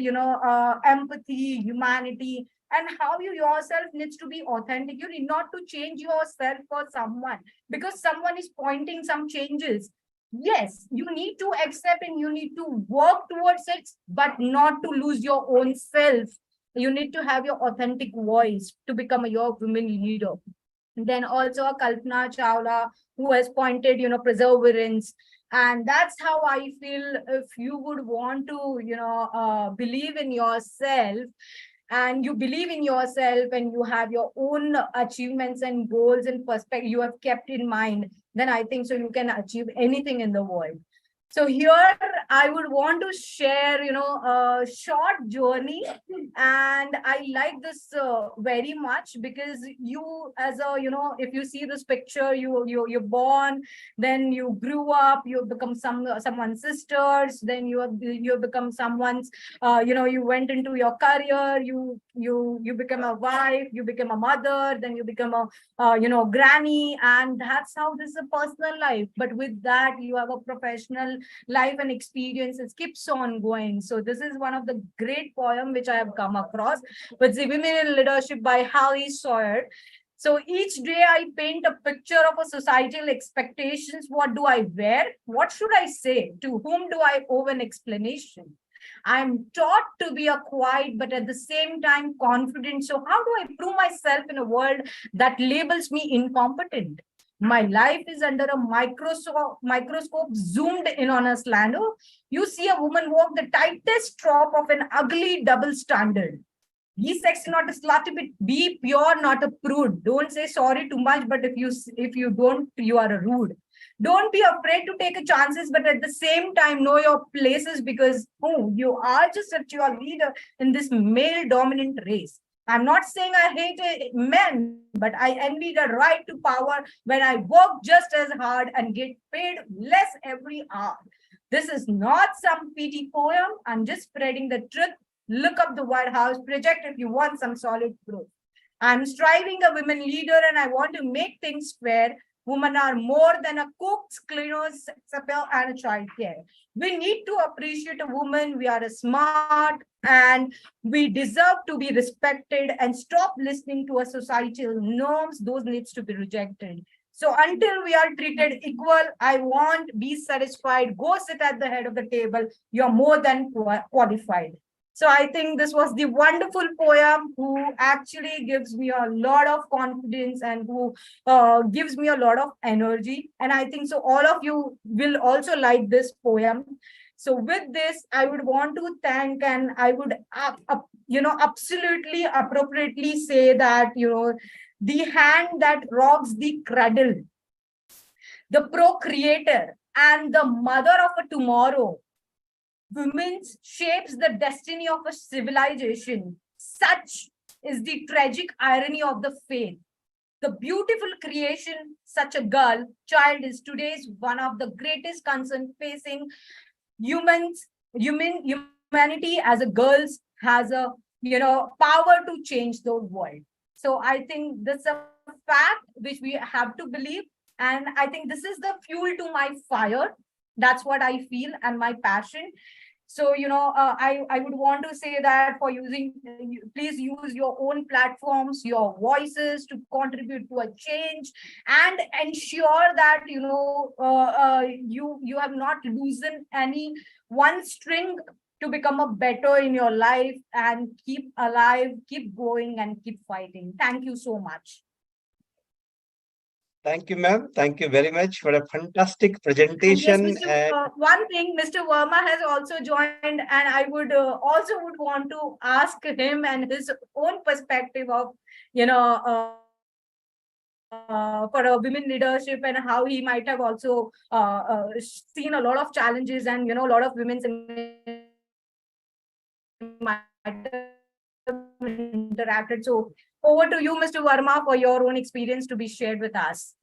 Speaker 4: empathy, humanity, and how you yourself needs to be authentic. You need not to change yourself for someone because someone is pointing some changes. Yes, you need to accept and you need to work towards it, but not to lose your own self. You need to have your authentic voice to become your women leader. Then also a Kalpana Chawla who has pointed, perseverance. And that's how I feel. If you would want to, believe in yourself, and you believe in yourself, and you have your own achievements and goals and perspective you have kept in mind, then I think so you can achieve anything in the world. So here I would want to share, a short journey, and I like this very much, because you, as a, if you see this picture, you're born, then you grew up, you become someone's sisters, then you become someone's, you went into your career, you become a wife, you become a mother, then you become a, granny, and that's how this is a personal life. But with that, you have a professional life and experiences keeps on going. So this is one of the great poem which I have come across, with the Women in Leadership by Harry Sawyer. So each day I paint a picture of a societal expectations. What do I wear? What should I say? To whom do I owe an explanation? I'm taught to be a quiet, but at the same time confident. So how do I prove myself in a world that labels me incompetent? My life is under a microscope zoomed in on a slander. You see a woman walk the tightest rope of an ugly double standard. Be sexy, not a slutty, but be pure, not a prude. Don't say sorry too much, but if you don't, you are a rude. Don't be afraid to take a chances, but at the same time know your places, because you are just a cheerleader in this male dominant race. I'm not saying I hate men, but I envy the right to power when I work just as hard and get paid less every hour. This is not some pity poem. I'm just spreading the truth. Look up the White House project if you want some solid proof. I'm striving a women leader, and I want to make things fair. Women are more than a cook, cleaners, supper, and a child care. We need to appreciate a woman. We are a smart, and we deserve to be respected, and stop listening to a societal norms. Those needs to be rejected. So until we are treated equal, I want, be satisfied, go sit at the head of the table. You're more than qualified. So I think this was the wonderful poem who actually gives me a lot of confidence, and who gives me a lot of energy. And I think so all of you will also like this poem. So with this, I would want to thank, and I would, absolutely appropriately say that, the hand that rocks the cradle, the procreator, and the mother of a tomorrow, women shapes the destiny of a civilization. Such is the tragic irony of the fate. The beautiful creation, such a girl child, is today's one of the greatest concerns facing humanity, as a girls has a power to change the world. So I think this is a fact which we have to believe, and I think this is the fuel to my fire. That's what I feel, and my passion. So, I would want to say that for please use your own platforms, your voices to contribute to a change, and ensure that, you have not loosened any one string to become a better in your life, and keep alive, keep going, and keep fighting. Thank you so much.
Speaker 3: Thank you, ma'am. Thank you very much for a fantastic presentation.
Speaker 4: Yes, one thing, Mr. Verma has also joined, and I would also would want to ask him and his own perspective of, for a women leadership, and how he might have also seen a lot of challenges, and a lot of women might have interacted. So over to you, Mr. Verma, for your own experience to be shared with us.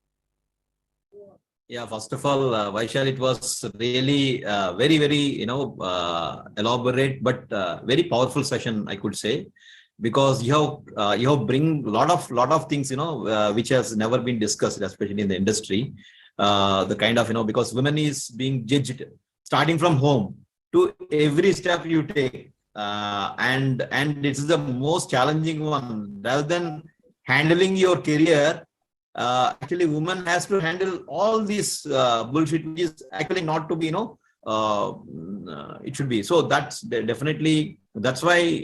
Speaker 9: Yeah, first of all, Vaishal, it was really very, very, elaborate, but very powerful session, I could say, because you have bring a lot of things, which has never been discussed, especially in the industry. The kind of, because women is being judged starting from home to every step you take. And it's the most challenging one. Rather than handling your career, actually woman has to handle all this bullshit, which is actually not to be, it should be. So that's definitely, that's why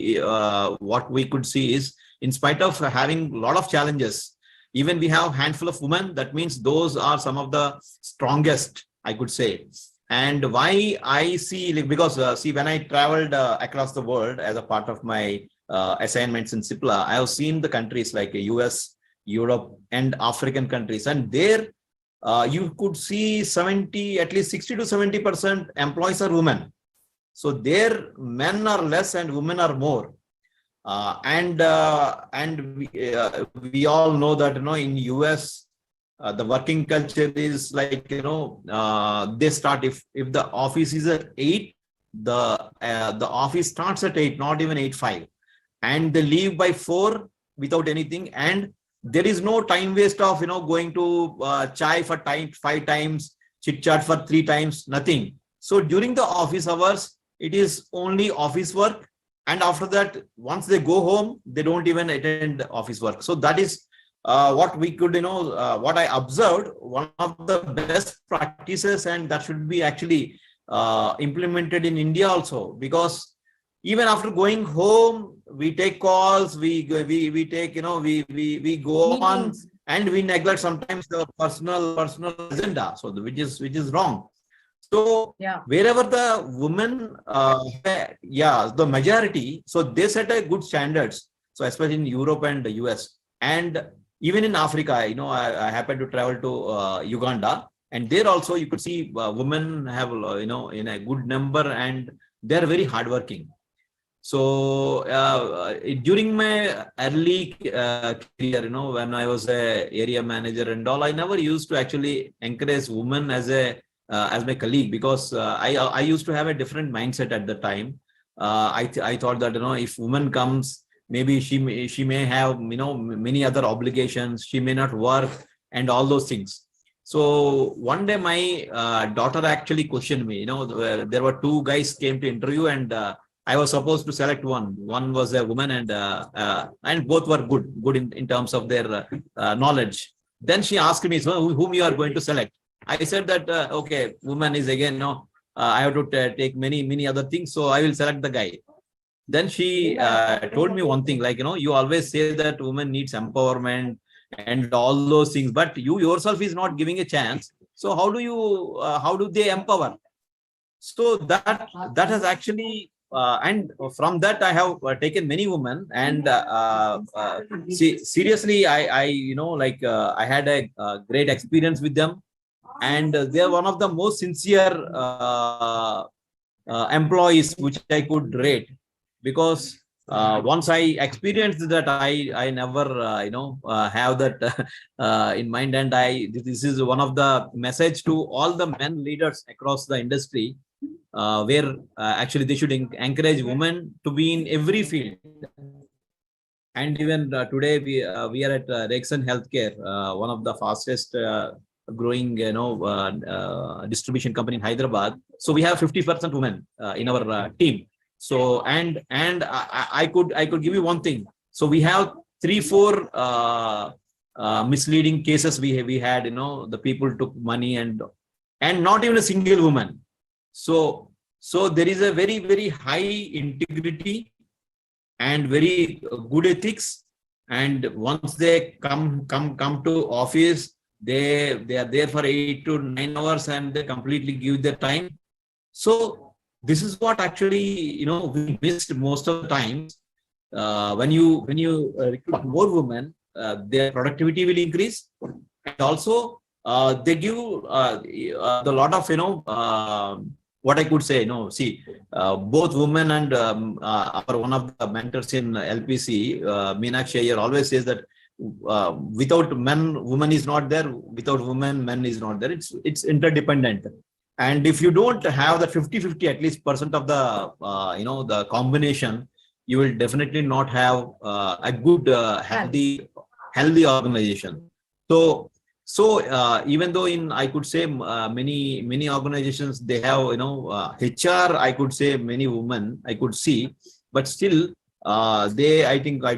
Speaker 9: what we could see is, in spite of having a lot of challenges, even we have handful of women. That means those are some of the strongest, I could say. And why I see, like, because see, when I traveled across the world as a part of my assignments in CIPLA, I have seen the countries like US, Europe, and African countries, and there you could see at least 60 to 70% employees are women. So there men are less and women are more. And we all know that, in US, the working culture is like, they start, if the office is at 8, the office starts at 8, not even 8:05, and they leave by 4 without anything. And there is no time waste of, going to chai for 5 times, chit chat for 3 times, nothing. So during the office hours, it is only office work. And after that, once they go home, they don't even attend office work. So that is what we could, what I observed, one of the best practices, and that should be actually implemented in India also, because even after going home, we take calls, we take, we go on, and we neglect sometimes the personal agenda. So which is wrong. So wherever the women, the majority, so they set a good standards. So especially in Europe and the US, and even in Africa, I happened to travel to Uganda, and there also you could see women have, in a good number, and they're very hardworking. So during my early career, when I was a area manager and all, I never used to actually encourage women as my colleague, because I used to have a different mindset at the time. I thought that, if woman comes, maybe she may have, many other obligations, she may not work and all those things. So one day my daughter actually questioned me. There were 2 guys came to interview, and I was supposed to select one. One was a woman, and both were good in terms of their knowledge. Then she asked me, so whom you are going to select? I said that, okay, woman is again, I have to take many other things, so I will select the guy. Then she told me one thing, like, you always say that woman needs empowerment and all those things, but you yourself is not giving a chance. So how do they empower? So that has actually, and from that I have taken many women, and seriously, I had a great experience with them. And they are one of the most sincere employees which I could rate, because once I experienced that, I never have that in mind. And this is one of the message to all the men leaders across the industry, where actually they should encourage women to be in every field. And even today we are at Rexon Healthcare, one of the fastest growing distribution company in Hyderabad. So we have 50% women in our team. So and I could give you one thing. So we have 3-4 misleading cases we had. The people took money and not even a single woman. So there is a very high integrity and very good ethics. And once they come to office, they are there for 8 to 9 hours, and they completely give their time. So this is what actually, we missed most of the times. When you recruit more women, their productivity will increase, and also they give a lot of, what I could say, see, both women and one of the mentors in LPC, Meenakshi Iyer, always says that without men, woman is not there. Without women, men is not there. It's interdependent. And if you don't have the 50-50 at least percent of the the combination, you will definitely not have a good healthy organization. So even though I could say many organizations, they have HR, I could say many women I could see, but still I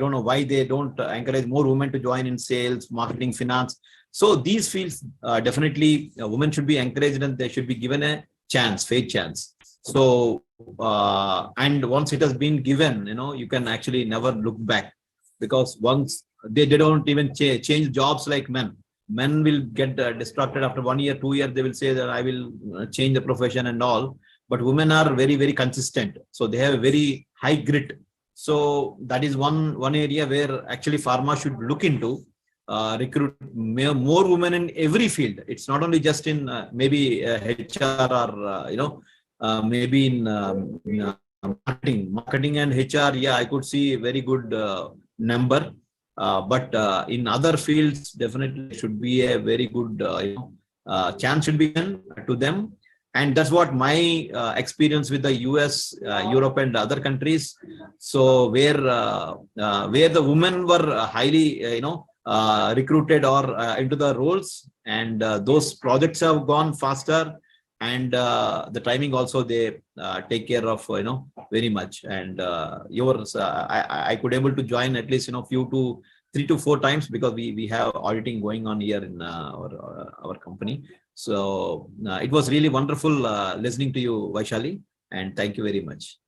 Speaker 9: don't know why they don't encourage more women to join in sales, marketing, finance. So these fields, definitely women should be encouraged, and they should be given a fair chance. So and once it has been given, you can actually never look back, because once they don't even change jobs like men. Men will get distracted after 1 year, 2 years. They will say that I will change the profession and all. But women are very, very consistent. So they have a very high grit. So that is one area where actually pharma should look into. Recruit more women in every field. It's not only just in maybe HR or maybe in marketing and HR. Yeah, I could see a very good number. But in other fields, definitely should be a very good chance should be given to them. And that's what my experience with the US, Europe, and other countries. So where the women were highly recruited or into the roles, and those projects have gone faster, and the timing also they take care of very much. And yours I could able to join at least 3 to 4 times, because we have auditing going on here in our company. So it was really wonderful listening to you, Vaishali, and thank you very much.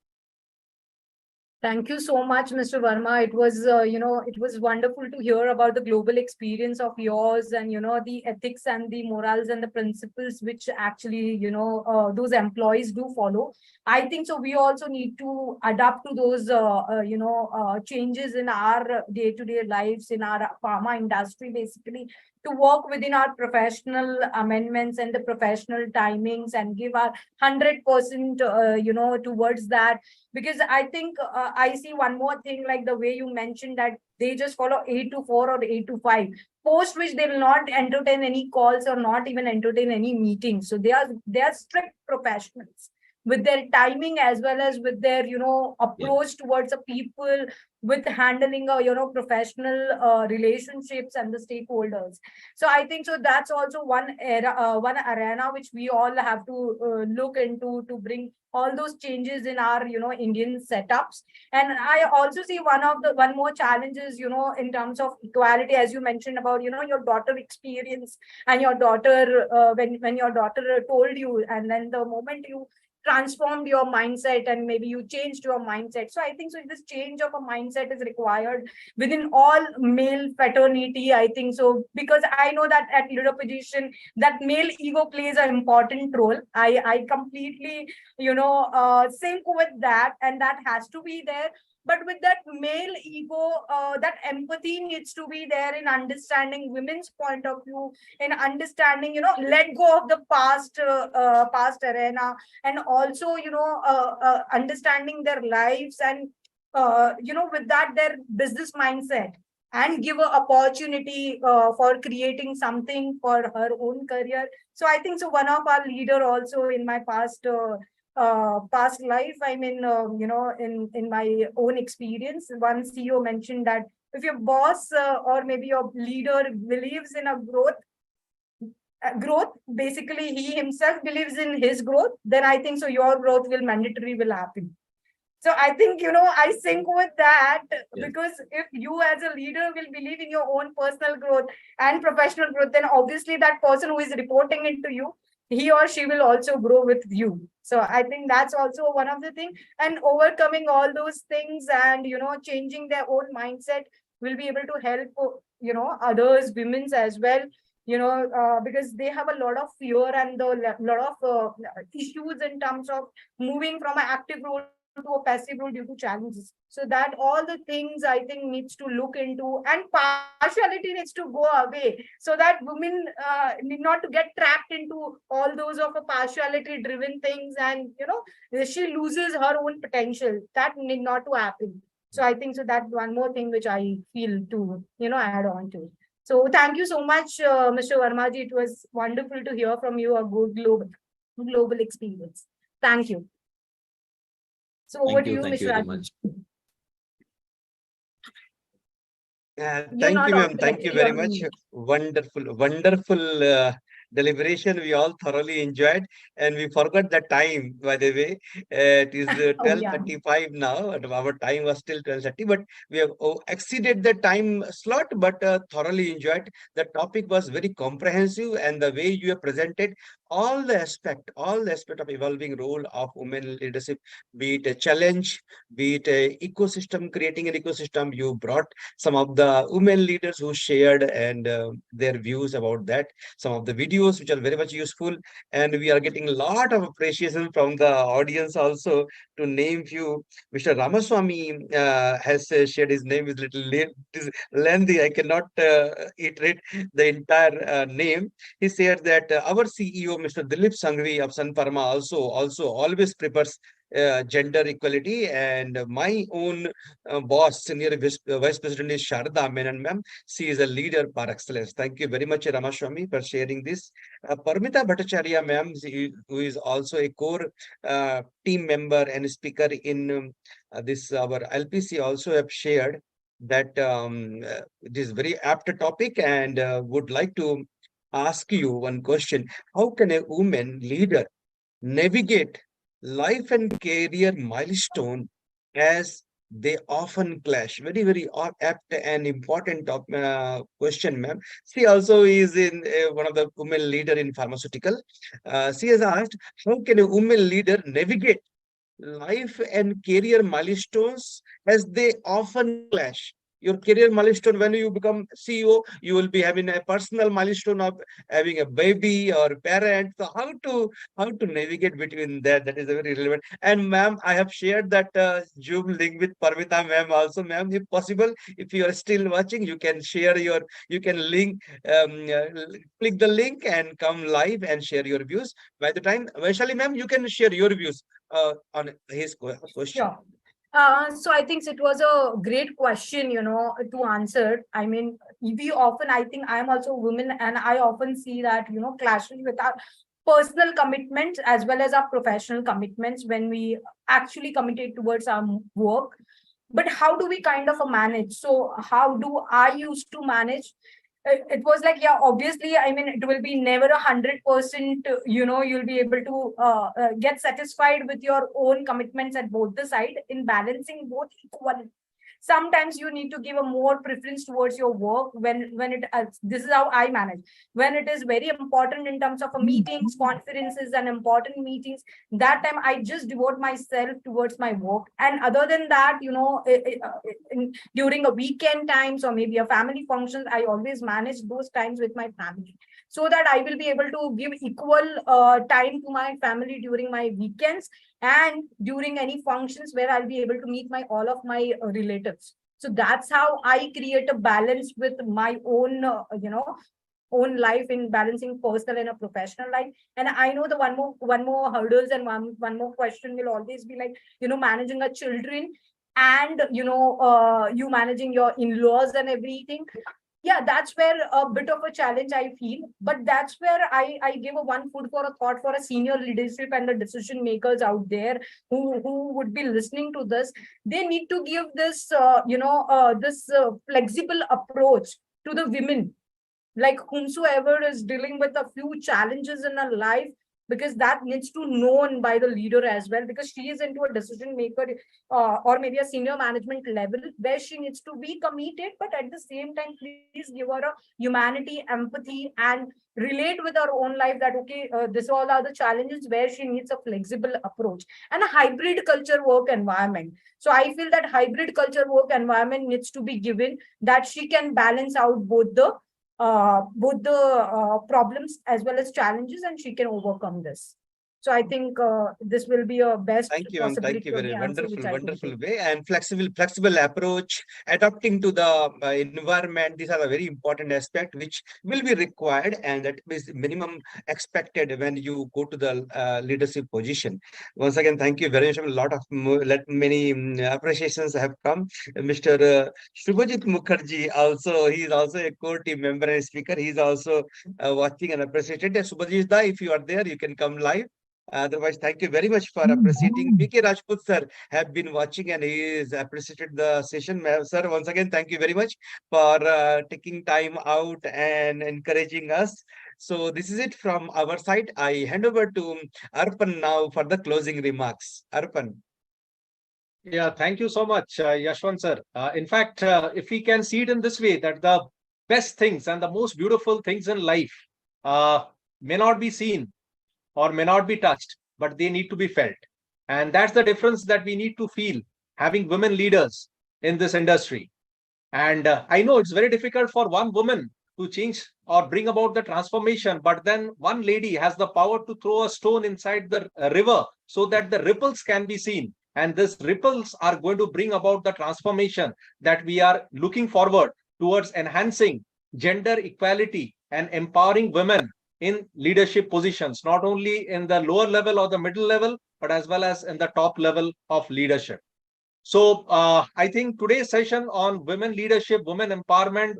Speaker 4: Thank you so much, Mr. Verma. It was, it was wonderful to hear about the global experience of yours, and, the ethics and the morals and the principles which actually, those employees do follow. I think so. We also need to adapt to those, changes in our day-to-day lives, in our pharma industry, basically, to work within our professional amendments and the professional timings, and give our 100%, towards that. Because I think I see one more thing, like the way you mentioned that they just follow 8 to 4 or 8 to 5, post which they will not entertain any calls or not even entertain any meetings. So they are strict professionals with their timing, as well as with their approach towards the people, with handling professional relationships and the stakeholders. So I think so that's also one arena which we all have to look into, to bring all those changes in our Indian setups. And I also see one more challenge is in terms of equality, as you mentioned about your daughter experience, and your daughter when your daughter told you, and then the moment you transformed your mindset and maybe you changed your mindset. So I think so this change of a mindset is required within all male fraternity, I think so, because I know that at leader position that male ego plays an important role. I completely sync with that, and that has to be there. But with that male ego, that empathy needs to be there in understanding women's point of view, in understanding, let go of the past arena, and also, understanding their lives, and, with that, their business mindset, and give an opportunity for creating something for her own career. So I think so one of our leader also in my past life, I mean, in my own experience, one CEO mentioned that if your boss or maybe your leader believes in a growth, basically he himself believes in his growth, then I think so your growth will happen. So I think, I sync with that, because if you as a leader will believe in your own personal growth and professional growth, then obviously that person who is reporting it to you, he or she will also grow with you. So I think that's also one of the things, and overcoming all those things and, changing their own mindset will be able to help, others, women's as well, because they have a lot of fear and a lot of issues in terms of moving from an active role to a passive role due to challenges. So that all the things I think needs to look into, and partiality needs to go away, so that women need not to get trapped into all those of a partiality driven things, and she loses her own potential. That need not to happen. So I think so that's one more thing which I feel to add on to. So thank you so muji, Mr. Vermaji. It was wonderful to hear from you a good global experience. Thank you. So over to you, Mr.
Speaker 9: Much.
Speaker 3: Thank you, ma'am. Thank you very much. Wonderful deliberation. We all thoroughly enjoyed, and we forgot the time, by the way. It is 12:35 now, and our time was still 12:30, but we have exceeded the time slot, but thoroughly enjoyed. The topic was very comprehensive, and the way you have presented all the aspect of evolving role of women leadership, be it a challenge, be it a ecosystem, creating an ecosystem. You brought some of the women leaders who shared and their views about that, some of the videos which are very much useful, and we are getting a lot of appreciation from the audience also. To name few, Mr. Ramaswamy has shared his name is little lengthy. I cannot iterate the entire name. He said that our CEO, Mr. Dilip Sangvi of Sun Pharma, also always prefers gender equality, and my own boss, senior vice president is Sharda Menon, ma'am. She is a leader par excellence. Thank you very much, Ramaswamy, for sharing this. Parmita Bhattacharya, ma'am, who is also a core team member and speaker in this our LPC, also have shared that it is very apt topic, and would like to ask you one question. How can a woman leader navigate life and career milestone as they often clash? Very, very apt and important question, ma'am. She also is in one of the women leader in pharmaceutical. She has asked, how can a woman leader navigate life and career milestones as they often clash? Your career milestone, when you become CEO, you will be having a personal milestone of having a baby or parent. So how to navigate between that? That is a very relevant. And ma'am, I have shared that Zoom link with Parvita ma'am also. Ma'am, if possible, if you are still watching, you can share your, you can link, click the link and come live and share your views. By the time, Vaishali ma'am, you can share your views on his question.
Speaker 4: Sure. So I think it was a great question, to answer. I mean, we often, I think I'm also a woman, and I often see that, clashing with our personal commitments as well as our professional commitments when we actually committed towards our work. But how do we kind of manage? So how do I used to manage? It was like, yeah, obviously, I mean, it will be never 100%, you'll be able to get satisfied with your own commitments at both the side in balancing both equally. Sometimes you need to give a more preference towards your work when it this is how I manage. When it is very important in terms of a meetings, conferences, and important meetings, that time I just devote myself towards my work. And other than that, during a weekend times or maybe a family functions, I always manage those times with my family, so that I will be able to give equal time to my family during my weekends and during any functions where I'll be able to meet all of my relatives. So that's how I create a balance with my own, own life in balancing personal and a professional life. And I know the one more hurdles and one more question will always be like, managing a children and, you managing your in-laws and everything. Yeah, that's where a bit of a challenge I feel, but that's where I give a one food for a thought for a senior leadership and the decision makers out there who would be listening to this. They need to give this flexible approach to the women, like whomsoever is dealing with a few challenges in her life, because that needs to known by the leader as well, because she is into a decision maker or maybe a senior management level where she needs to be committed, but at the same time, please give her a humanity, empathy, and relate with her own life that, okay, this all are the challenges where she needs a flexible approach and a hybrid culture work environment. So I feel that hybrid culture work environment needs to be given, that she can balance out both the problems as well as challenges, and she can overcome this. So I think this will be a best
Speaker 3: Thank you, ma'am. Thank you. Very wonderful way, and flexible approach, adapting to the environment. These are a very important aspect which will be required, and that is minimum expected when you go to the leadership position. Once again, thank you very much. A lot of many appreciations have come. Mr. Shubhajit Mukherjee also, he is also a core team member and speaker. He is also watching and appreciated. Subhajit da, if you are there, you can come live. Otherwise, thank you very much for appreciating. PK Rajput sir have been watching and he is appreciated the session. Sir, once again, thank you very much for taking time out and encouraging us. So this is it from our side. I hand over to Arpan now for the closing remarks. Arpan.
Speaker 2: Yeah, thank you so much, Yashwant sir. In fact, if we can see it in this way, that the best things and the most beautiful things in life may not be seen or may not be touched, but they need to be felt. And that's the difference that we need to feel having women leaders in this industry. And I know it's very difficult for one woman to change or bring about the transformation, but then one lady has the power to throw a stone inside the river so that the ripples can be seen. And these ripples are going to bring about the transformation that we are looking forward towards enhancing gender equality and empowering women in leadership positions, not only in the lower level or the middle level, but as well as in the top level of leadership. So I think today's session on women leadership, women empowerment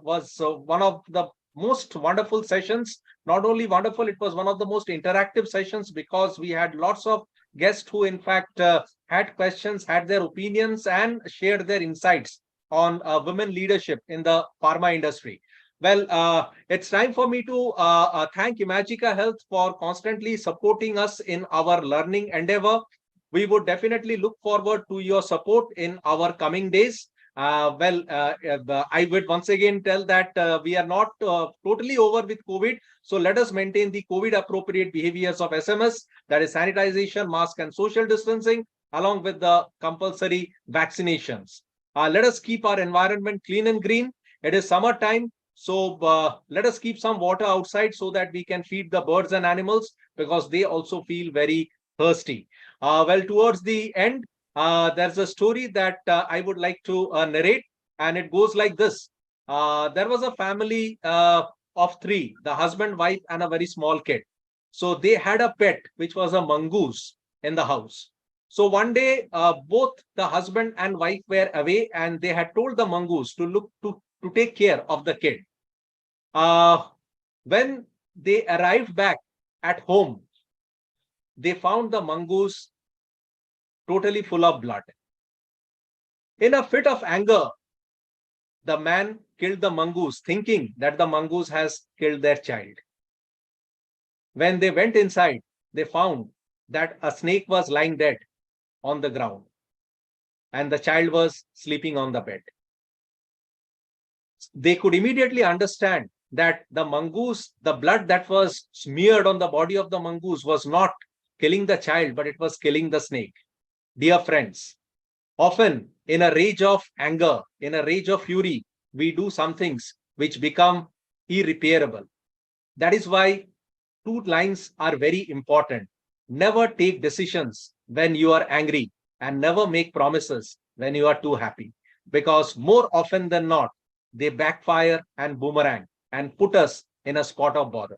Speaker 2: was one of the most wonderful sessions. Not only wonderful, it was one of the most interactive sessions because we had lots of guests who in fact had questions, had their opinions and shared their insights on women leadership in the pharma industry. Well, it's time for me to thank Imagica Health for constantly supporting us in our learning endeavor. We would definitely look forward to your support in our coming days. I would once again tell that we are not totally over with COVID. So let us maintain the COVID appropriate behaviors of SMS, that is sanitization, mask and social distancing, along with the compulsory vaccinations. Let us keep our environment clean and green. It is summertime. So let us keep some water outside so that we can feed the birds and animals because they also feel very thirsty. Well, towards the end, there's a story that I would like to narrate, and it goes like this. There was a family of three, the husband, wife, and a very small kid. So they had a pet, which was a mongoose in the house. So one day, both the husband and wife were away, and they had told the mongoose to take care of the kid. When they arrived back at home, they found the mongoose totally full of blood. In a fit of anger, the man killed the mongoose, thinking that the mongoose has killed their child. When they went inside, they found that a snake was lying dead on the ground and the child was sleeping on the bed. They could immediately understand that the mongoose, the blood that was smeared on the body of the mongoose was not killing the child, but it was killing the snake. Dear friends, often in a rage of anger, in a rage of fury, we do some things which become irreparable. That is why two lines are very important. Never take decisions when you are angry and never make promises when you are too happy, because more often than not, they backfire and boomerang and put us in a spot of bother.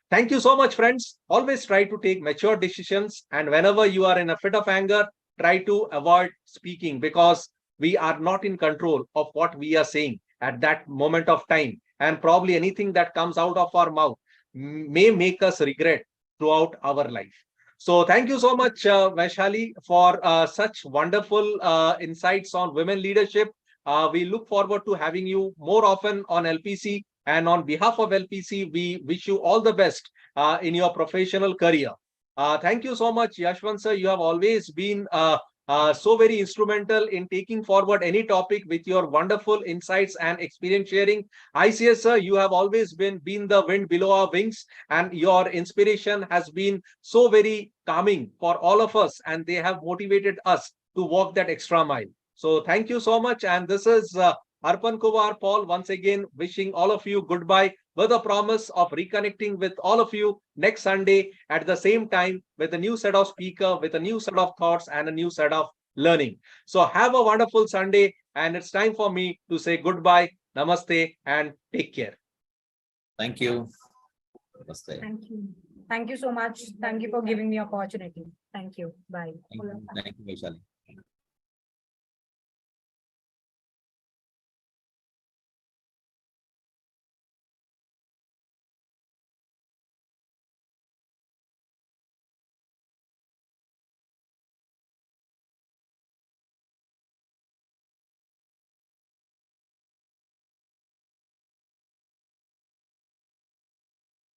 Speaker 2: Thank you so much, friends. Always try to take mature decisions. And whenever you are in a fit of anger, try to avoid speaking because we are not in control of what we are saying at that moment of time. And probably anything that comes out of our mouth may make us regret throughout our life. So thank you so much, Vaishali, for such wonderful insights on women leadership. We look forward to having you more often on LPC. And on behalf of LPC, we wish you all the best in your professional career. Thank you so much, Yashwant sir. You have always been so very instrumental in taking forward any topic with your wonderful insights and experience sharing. ICS sir, you have always been the wind below our wings, and your inspiration has been so very calming for all of us, and they have motivated us to walk that extra mile. So thank you so much. And this is Arpan Kumar Paul once again wishing all of you goodbye with a promise of reconnecting with all of you next Sunday at the same time with a new set of speaker, with a new set of thoughts and a new set of learning. So have a wonderful Sunday, and it's time for me to say goodbye, namaste, and take care.
Speaker 9: Thank you. Namaste.
Speaker 4: Thank you. Thank you so much. Thank you for giving me opportunity. Thank you. Bye.
Speaker 9: Thank you, Vaishali.